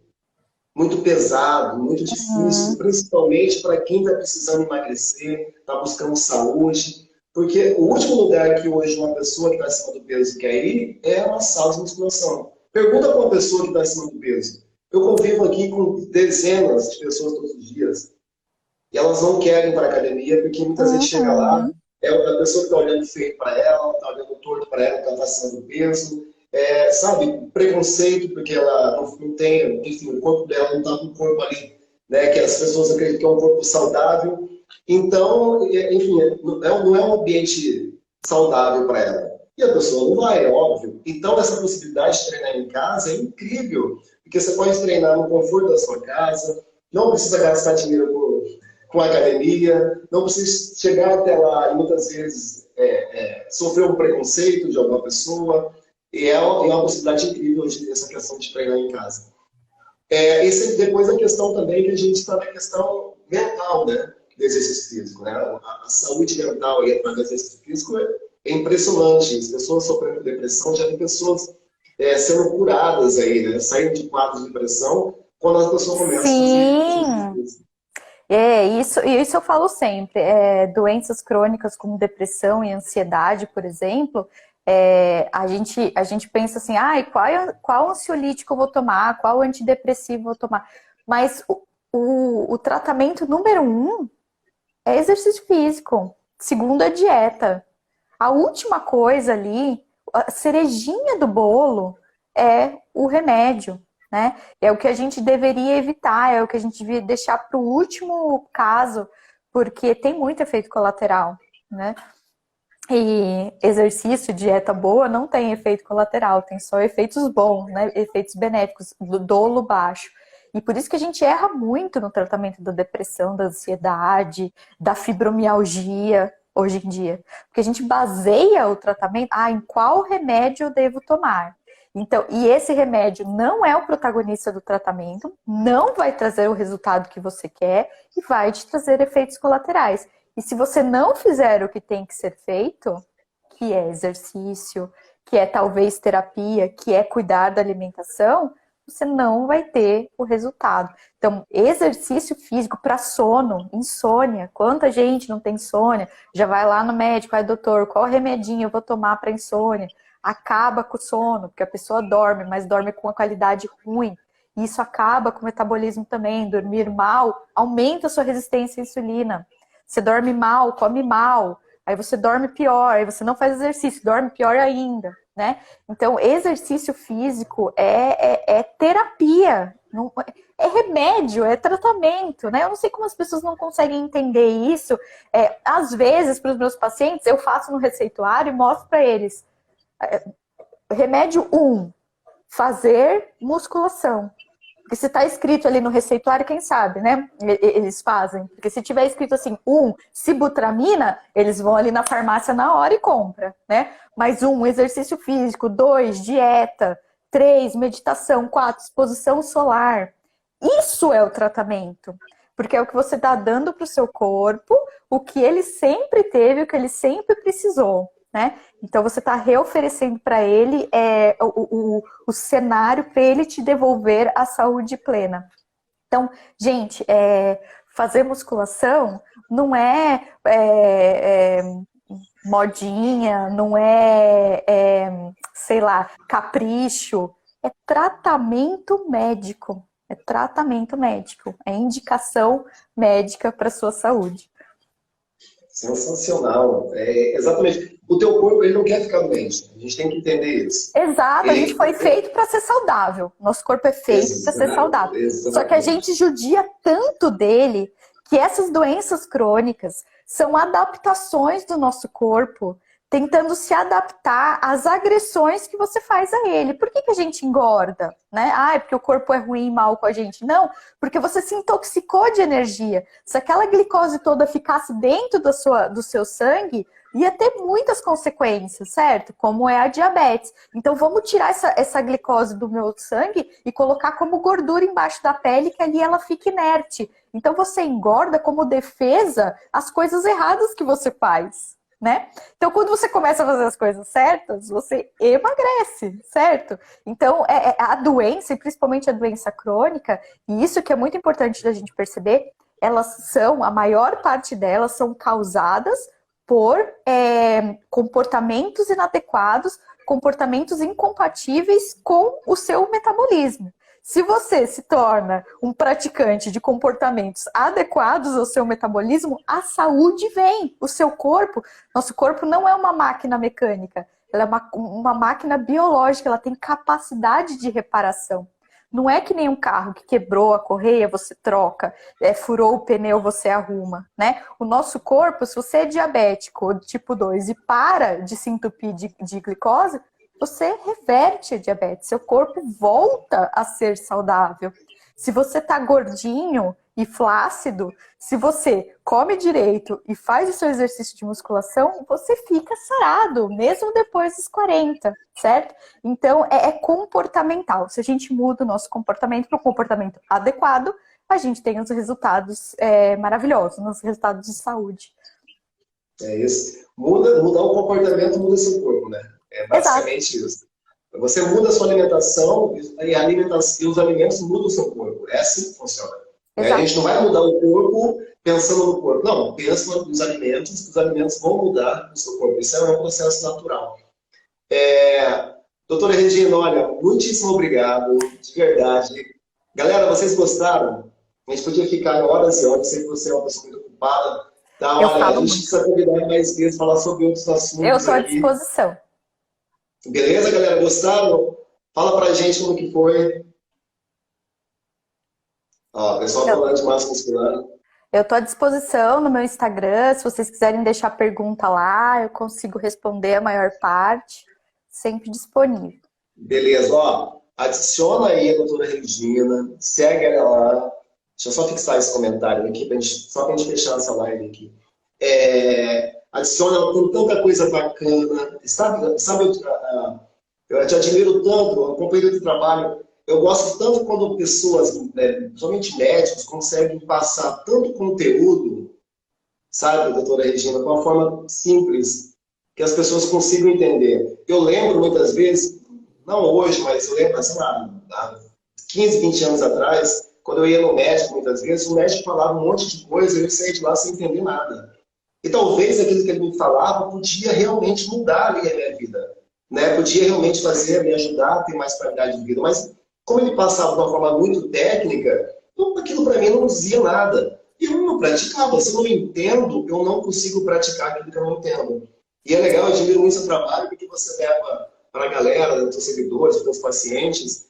muito pesado, muito difícil, principalmente para quem está precisando emagrecer, está buscando saúde. Porque o último lugar que hoje uma pessoa que está acima do peso quer ir é uma sala de musculação. Pergunta para uma pessoa que está acima do peso. Eu convivo aqui com dezenas de pessoas todos os dias e elas não querem ir para a academia porque muitas vezes chega lá, é a pessoa que está olhando feio para ela, está olhando torto para ela, que ela está acima do peso. Sabe, preconceito, porque ela não tem, enfim, o corpo dela não está com o corpo ali, né, que as pessoas acreditam que é um corpo saudável. Então, enfim, não é um ambiente saudável para ela. E a pessoa não vai, é óbvio. Então, essa possibilidade de treinar em casa é incrível, porque você pode treinar no conforto da sua casa, não precisa gastar dinheiro com academia, não precisa chegar até lá e muitas vezes sofrer um preconceito de alguma pessoa. E é uma possibilidade incrível hoje essa questão de treinar em casa. Depois a questão também que a gente está na questão mental, né? Do exercício físico, né? A saúde mental aí através do exercício físico é impressionante. As pessoas sofrendo de depressão, já tem pessoas sendo curadas aí, né? Saindo de quadros de depressão quando as pessoas começam a fazer exercício físico. Isso eu falo sempre. Doenças crônicas como depressão e ansiedade, por exemplo, a gente pensa assim, qual ansiolítico eu vou tomar, qual antidepressivo eu vou tomar. Mas o tratamento número 1 é exercício físico. Segundo, a dieta. A última coisa ali, a cerejinha do bolo, é o remédio, né? É o que a gente deveria evitar, é o que a gente devia deixar para o último caso, porque tem muito efeito colateral, né? E exercício, dieta boa, não tem efeito colateral, tem só efeitos bons, né? Efeitos benéficos, do dolo baixo. E por isso que a gente erra muito no tratamento da depressão, da ansiedade, da fibromialgia hoje em dia. Porque a gente baseia o tratamento, em qual remédio eu devo tomar. Então, e esse remédio não é o protagonista do tratamento, não vai trazer o resultado que você quer e vai te trazer efeitos colaterais. E se você não fizer o que tem que ser feito, que é exercício, que é talvez terapia, que é cuidar da alimentação, você não vai ter o resultado. Então, exercício físico para sono, insônia. Quanta gente não tem insônia? Já vai lá no médico, doutor, qual remedinho eu vou tomar para insônia? Acaba com o sono, porque a pessoa dorme, mas dorme com uma qualidade ruim. Isso acaba com o metabolismo também. Dormir mal aumenta a sua resistência à insulina. Você dorme mal, come mal, aí você dorme pior, aí você não faz exercício, dorme pior ainda, né? Então, exercício físico é terapia, não, é remédio, é tratamento, né? Eu não sei como as pessoas não conseguem entender isso. Às vezes, para os meus pacientes, eu faço no receituário e mostro para eles. Remédio 1, fazer musculação. Porque se está escrito ali no receituário, quem sabe, né? Eles fazem. Porque se tiver escrito assim, 1, sibutramina, eles vão ali na farmácia na hora e compram, né? Mas 1, exercício físico. 2, dieta. 3, meditação. 4, exposição solar. Isso é o tratamento. Porque é o que você está dando para o seu corpo, o que ele sempre teve, o que ele sempre precisou. Né? Então você está reoferecendo para ele o cenário para ele te devolver a saúde plena. Então, gente, fazer musculação não é modinha, não sei lá, capricho, é tratamento médico. É tratamento médico, é indicação médica para sua saúde. Sensacional. Exatamente. O teu corpo ele não quer ficar doente. A gente tem que entender isso. Exato, a gente foi feito para ser saudável. Nosso corpo é feito para ser saudável. Exatamente. Só que a gente judia tanto dele que essas doenças crônicas são adaptações do nosso corpo tentando se adaptar às agressões que você faz a ele. Por que a gente engorda? Né? É porque o corpo é ruim e mal com a gente. Não, porque você se intoxicou de energia. Se aquela glicose toda ficasse dentro do seu sangue, ia ter muitas consequências, certo? Como é a diabetes. Então vamos tirar essa glicose do meu sangue e colocar como gordura embaixo da pele, que ali ela fica inerte. Então você engorda como defesa às coisas erradas que você faz. Né? Então, quando você começa a fazer as coisas certas, você emagrece, certo? Então, a doença, e principalmente a doença crônica, e isso que é muito importante da gente perceber, a maior parte delas são causadas por comportamentos inadequados, comportamentos incompatíveis com o seu metabolismo. Se você se torna um praticante de comportamentos adequados ao seu metabolismo, a saúde vem. O seu corpo, nosso corpo não é uma máquina mecânica, ela é uma máquina biológica, ela tem capacidade de reparação. Não é que nem um carro que quebrou a correia, você troca, furou o pneu, você arruma, né? O nosso corpo, se você é diabético tipo 2 e para de se entupir de glicose, você reverte a diabetes, seu corpo volta a ser saudável. Se você está gordinho e flácido, se você come direito e faz o seu exercício de musculação, você fica sarado, mesmo depois dos 40, certo? Então, é comportamental. Se a gente muda o nosso comportamento para o comportamento adequado, a gente tem os resultados maravilhosos, os resultados de saúde. É isso. Mudar o comportamento muda seu corpo, né? É basicamente isso. Você muda a sua alimentação e os alimentos mudam o seu corpo. É assim que funciona. A gente não vai mudar o corpo pensando no corpo. Não, pensa nos alimentos, que os alimentos vão mudar o seu corpo. Isso é um processo natural. Doutora Regina, olha, muitíssimo obrigado, de verdade. Galera, vocês gostaram? A gente podia ficar horas e horas, sei que você é uma pessoa muito ocupada. Tá, olha, a gente precisa convidar mais vezes, falar sobre outros assuntos. Eu estou à disposição. Beleza, galera? Gostaram? Fala pra gente como que foi. Ó, o pessoal falando de massa muscular. Eu estou à disposição no meu Instagram. Se vocês quiserem deixar pergunta lá, eu consigo responder a maior parte. Sempre disponível. Beleza, ó. adiciona aí a doutora Regina, segue ela lá. Deixa eu só fixar esse comentário aqui, só para a gente fechar essa live aqui. Adiciona ela com tanta coisa bacana. Sabe eu te admiro tanto, eu companheiro de trabalho. Eu gosto tanto quando pessoas, principalmente médicos, conseguem passar tanto conteúdo, sabe, doutora Regina, de uma forma simples, que as pessoas consigam entender. Eu lembro muitas vezes, não hoje, mas eu lembro, sei lá, há 15, 20 anos atrás, quando eu ia no médico, muitas vezes, o médico falava um monte de coisa e eu saía de lá sem entender nada. E talvez aquilo que ele me falava podia realmente mudar ali a minha vida, né? Podia realmente me ajudar a ter mais qualidade de vida. Mas como ele passava de uma forma muito técnica, aquilo para mim não dizia nada. E eu não praticava. Se eu não entendo, eu não consigo praticar aquilo que eu não entendo. E é legal, eu admiro muito o seu trabalho, porque você leva para a galera, dos seus seguidores, dos seus pacientes,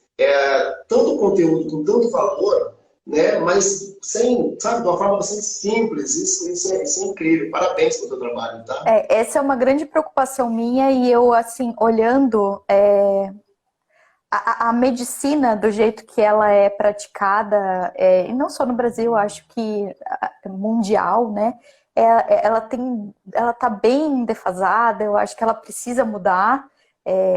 tanto conteúdo com tanto valor, né? Mas sabe, de uma forma bastante simples. Isso é incrível. Parabéns pelo seu trabalho, tá? Essa é uma grande preocupação minha e eu, assim, olhando a medicina do jeito que ela é praticada, e não só no Brasil, acho que mundial, né? Ela tá bem defasada, eu acho que ela precisa mudar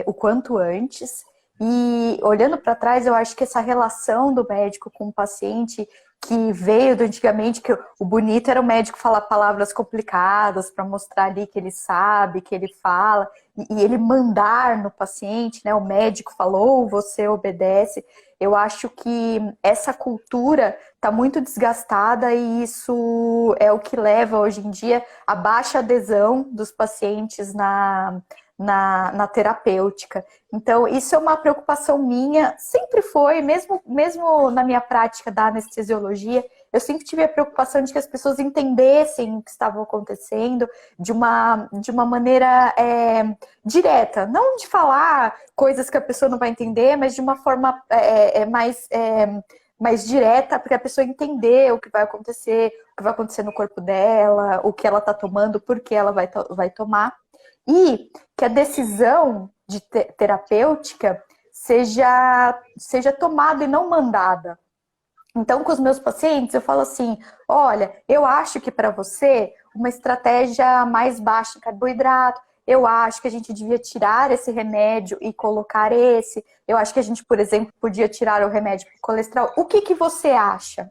o quanto antes. E olhando para trás, eu acho que essa relação do médico com o paciente, que veio do antigamente, que o bonito era o médico falar palavras complicadas para mostrar ali que ele sabe, que ele fala, e ele mandar no paciente, né? O médico falou, você obedece. Eu acho que essa cultura está muito desgastada e isso é o que leva hoje em dia a baixa adesão dos pacientes na terapêutica. Então, isso é uma preocupação minha, sempre foi, mesmo na minha prática da anestesiologia, eu sempre tive a preocupação de que as pessoas entendessem o que estava acontecendo de uma maneira direta, não de falar coisas que a pessoa não vai entender, mas de uma forma mais direta, para a pessoa entender o que vai acontecer no corpo dela, o que ela está tomando, por que ela vai tomar. E que a decisão de terapêutica seja tomada e não mandada. Então, com os meus pacientes, eu falo assim, olha, eu acho que para você, uma estratégia mais baixa em carboidrato, eu acho que a gente devia tirar esse remédio e colocar esse, eu acho que a gente, por exemplo, podia tirar o remédio para o colesterol. O que você acha?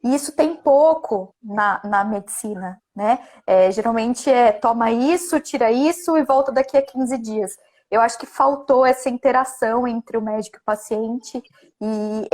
E isso tem pouco na medicina, né? Geralmente toma isso, tira isso e volta daqui a 15 dias. Eu acho que faltou essa interação entre o médico e o paciente e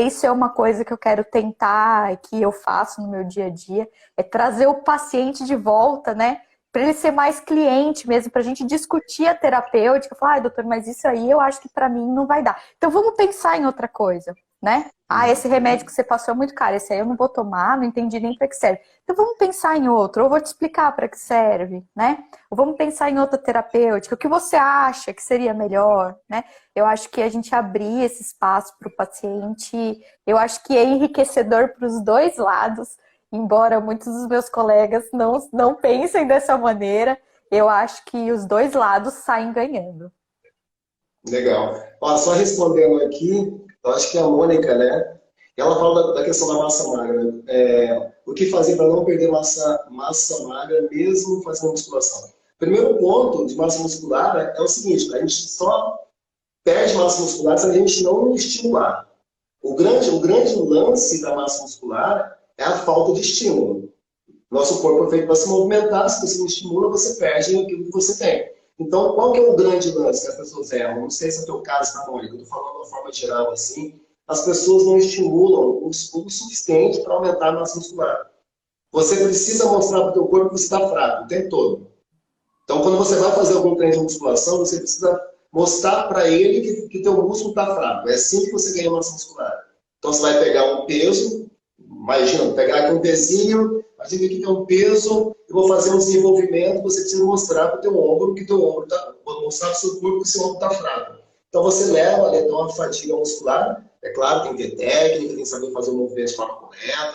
isso é uma coisa que eu quero tentar, que eu faço no meu dia a dia, é trazer o paciente de volta, né? Para ele ser mais cliente mesmo, para a gente discutir a terapêutica, falar, doutor, mas isso aí eu acho que para mim não vai dar. Então vamos pensar em outra coisa, né? Esse remédio que você passou é muito caro, esse aí eu não vou tomar, não entendi nem para que serve. Então vamos pensar em outro, ou eu vou te explicar para que serve, né? Ou vamos pensar em outra terapêutica, o que você acha que seria melhor, né? Eu acho que a gente abrir esse espaço para o paciente, eu acho que é enriquecedor para os dois lados, embora muitos dos meus colegas não pensem dessa maneira, eu acho que os dois lados saem ganhando. Legal. Ó, só respondendo aqui, eu acho que é a Mônica, né? Ela fala da questão da massa magra. O que fazer para não perder massa magra mesmo fazendo musculação? Primeiro ponto de massa muscular é o seguinte, a gente só perde massa muscular se a gente não estimular. O grande lance da massa muscular é a falta de estímulo. Nosso corpo é feito para se movimentar, se você não estimula, você perde aquilo que você tem. Então, qual que é o grande lance que as pessoas erram? Não sei se é o teu caso, tá, Mônica? Eu estou falando de uma forma geral assim. As pessoas não estimulam o suficiente para aumentar a massa muscular. Você precisa mostrar para o teu corpo que você está fraco o tempo todo. Então, quando você vai fazer algum treino de musculação, você precisa mostrar para ele que teu músculo está fraco. É assim que você ganha massa muscular. Então, você vai pegar um peso, imagina, pegar aqui um pezinho, imagina que tem um peso, eu vou fazer um desenvolvimento, você precisa mostrar para o teu ombro que teu ombro está, mostrar para o seu corpo que o seu ombro está fraco. Então você leva ali uma fadiga muscular, é claro, tem que ter técnica, tem que saber fazer o movimento de forma correta.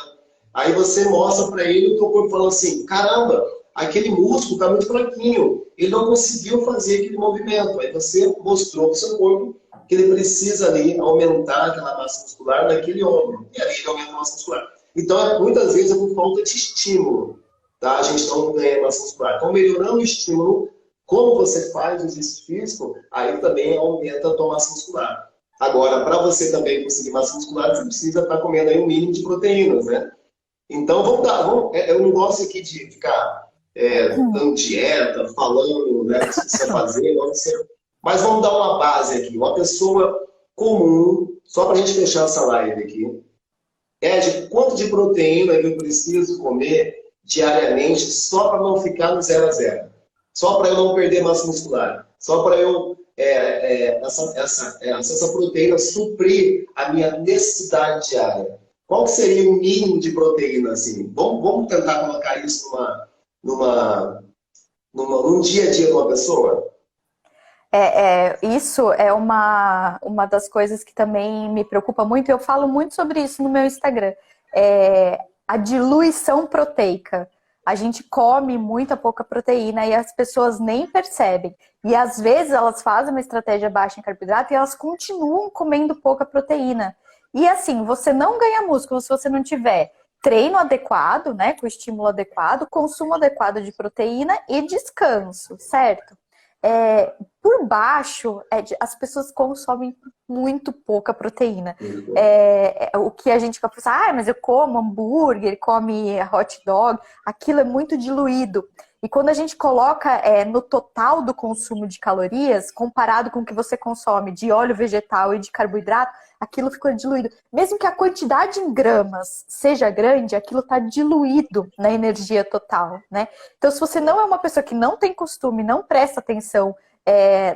Aí você mostra para ele, o teu corpo fala assim, caramba, aquele músculo está muito fraquinho, ele não conseguiu fazer aquele movimento. Aí você mostrou para o seu corpo que ele precisa ali aumentar aquela massa muscular naquele ombro. E aí ele aumenta a massa muscular. Então, muitas vezes é por falta de estímulo, tá? A gente não ganha massa muscular. Então, melhorando o estímulo, como você faz o exercício físico, aí também aumenta a tua massa muscular. Agora, para você também conseguir massa muscular, você precisa estar comendo aí um mínimo de proteínas, né? Então, eu não gosto aqui de ficar dando dieta, falando, né, o que você precisa fazer, mas vamos dar uma base aqui. Uma pessoa comum, só para a gente fechar essa live aqui, quanto de proteína que eu preciso comer diariamente só para não ficar no 0 a 0? Só para eu não perder massa muscular? Só para eu, essa proteína suprir a minha necessidade diária? Qual que seria o mínimo de proteína, assim? Vamos tentar colocar isso num dia a dia de uma pessoa? Isso é uma das coisas que também me preocupa muito. Eu falo muito sobre isso no meu Instagram. A diluição proteica. A gente come muita pouca proteína e as pessoas nem percebem. E às vezes elas fazem uma estratégia baixa em carboidrato e elas continuam comendo pouca proteína. E assim, você não ganha músculo se você não tiver treino adequado, né, com estímulo adequado, consumo adequado de proteína e descanso, certo? Por baixo, as pessoas consomem muito pouca proteína. O que a gente vai pensar, mas eu como hambúrguer, come hot dog, aquilo é muito diluído. E quando a gente coloca no total do consumo de calorias, comparado com o que você consome de óleo vegetal e de carboidrato, aquilo ficou diluído. Mesmo que a quantidade em gramas seja grande, aquilo está diluído na energia total, né? Então, se você não é uma pessoa que não tem costume, não presta atenção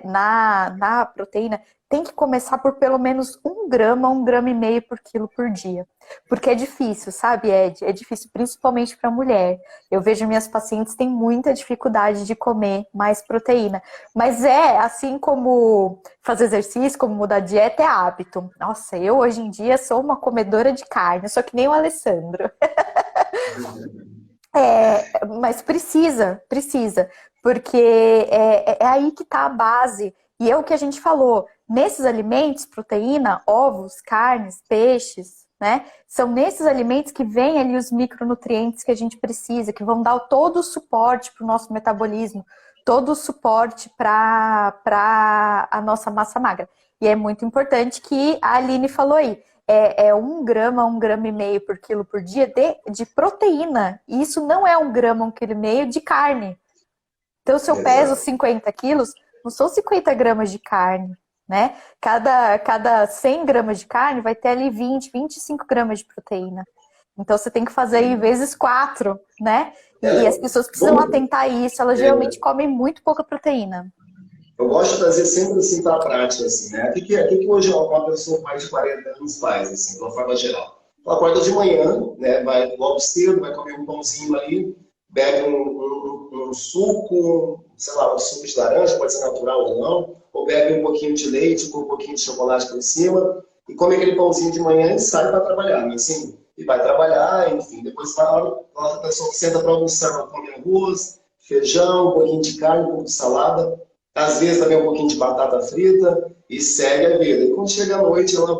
na proteína, tem que começar por pelo menos 1 grama, 1,5 gramas por quilo por dia. Porque é difícil, sabe, Ed? É difícil principalmente para mulher. Eu vejo minhas pacientes têm muita dificuldade de comer mais proteína. Mas assim como fazer exercício, como mudar de dieta, é hábito. Nossa, eu hoje em dia sou uma comedora de carne, só que nem o Alessandro. Mas precisa, porque é aí que está a base. E é o que a gente falou, nesses alimentos, proteína, ovos, carnes, peixes, né? São nesses alimentos que vêm ali os micronutrientes que a gente precisa, que vão dar todo o suporte para o nosso metabolismo, todo o suporte para a nossa massa magra. E é muito importante que a Aline falou aí, 1 grama, 1,5 gramas por quilo por dia de proteína. E isso não é 1 grama, 1,5 quilo de carne. Então, se eu peso 50 quilos, não são 50 gramas de carne, né? Cada 100 gramas de carne vai ter ali 20, 25 gramas de proteína. Então, você tem que fazer aí vezes 4, né? E as pessoas precisam atentar a isso. Elas geralmente comem muito pouca proteína. Eu gosto de trazer sempre assim para a prática, assim, né? O que hoje uma pessoa com mais de 40 anos faz, assim, de uma forma geral? Ela acorda de manhã, né? Vai logo cedo, vai comer um pãozinho ali, bebe um suco, sei lá, um suco de laranja, pode ser natural ou não, ou bebe um pouquinho de leite com um pouquinho de chocolate por cima, e come aquele pãozinho de manhã e sai para trabalhar, né? Assim, e vai trabalhar, enfim, depois na hora a pessoa que senta para almoçar, ela come arroz, feijão, um pouquinho de carne, um pouco de salada, às vezes também um pouquinho de batata frita, e segue a vida. E quando chega à noite, ela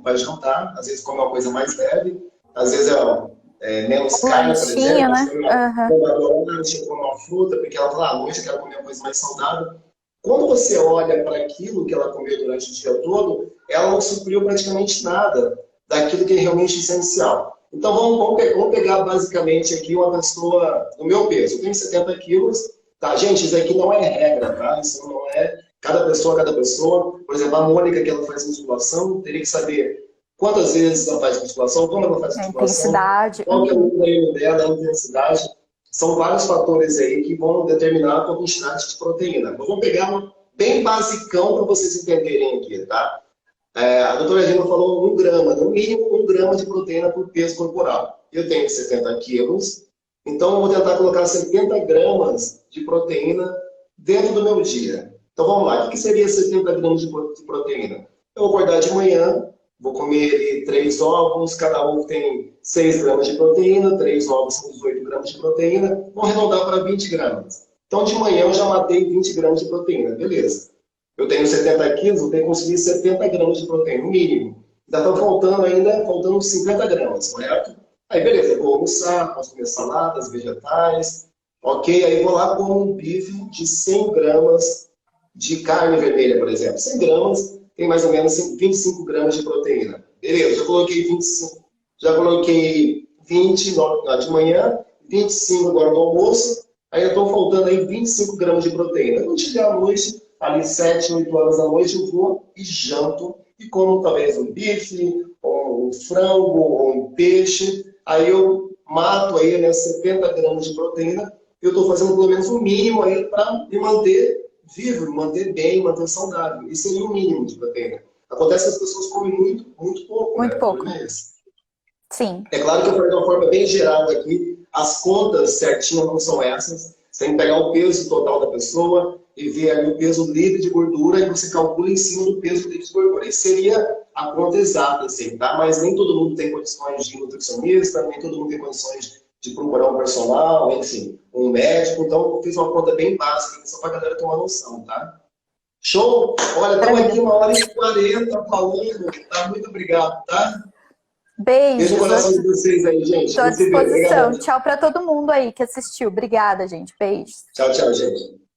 vai jantar, às vezes come uma coisa mais leve, às vezes menos carne, por exemplo, né? come uma fruta, porque ela fala, à noite eu quero comer uma coisa mais saudável. Quando você olha para aquilo que ela comeu durante o dia todo, ela não supriu praticamente nada daquilo que é realmente essencial. Então, vamos pegar basicamente aqui uma pessoa do meu peso. Eu tenho 70 quilos, tá? Gente, isso aqui não é regra, tá? Isso não é cada pessoa. Por exemplo, a Mônica, que ela faz musculação, teria que saber quantas vezes ela faz musculação, como ela faz musculação, qual que é o treino dela, a intensidade. São vários fatores aí que vão determinar a quantidade de proteína. Mas vamos pegar um bem basicão para vocês entenderem aqui, tá? A doutora Regina falou 1 grama, no mínimo 1 grama de proteína por peso corporal. Eu tenho 70 quilos, então eu vou tentar colocar 70 gramas de proteína dentro do meu dia. Então vamos lá, o que seria 70 gramas de proteína? Eu vou acordar de manhã, vou comer 3 ovos, cada ovo tem 6 gramas de proteína, 3 ovos são 18 gramas de proteína, vou arredondar para 20 gramas. Então de manhã eu já matei 20 gramas de proteína, beleza. eu tenho 70 quilos, eu tenho que conseguir 70 gramas de proteína, no mínimo. Ainda faltando 50 gramas, correto? Aí, beleza, eu vou almoçar, posso comer saladas, vegetais, ok? Aí vou lá com um bife de 100 gramas de carne vermelha, por exemplo. 100 gramas tem mais ou menos 25 gramas de proteína. Beleza, já coloquei 25, já coloquei 20 de manhã, 25 agora no almoço, aí estão faltando aí 25 gramas de proteína. Quando chegar à noite, ali 7, 8 horas da noite, eu vou e janto e como talvez um bife, ou um frango, ou um peixe. Aí eu mato aí, né, 70 gramas de proteína. Eu estou fazendo pelo menos o mínimo aí para me manter vivo, me manter bem, me manter saudável. Isso seria o mínimo de proteína. Acontece que as pessoas comem muito, muito pouco, Muito né? pouco. Sim. É claro que eu falei de uma forma bem geral aqui, as contas certinhas não são essas. Você tem que pegar o peso total da pessoa e ver ali o peso livre de gordura e você calcula em cima do peso livre de gordura. Isso seria a conta exata, assim, tá? Mas nem todo mundo tem condições de nutricionista, nem todo mundo tem condições de procurar um personal, enfim, um médico. Então, eu fiz uma conta bem básica, só para a galera ter uma noção, tá? Show? Olha, estamos aqui 1h40 falando, tá? Muito obrigado, tá? Beijo Beijos. no coração de vocês aí, gente. Estou à disposição. Tchau para todo mundo aí que assistiu. Obrigada, gente. Beijos. Tchau, tchau, gente.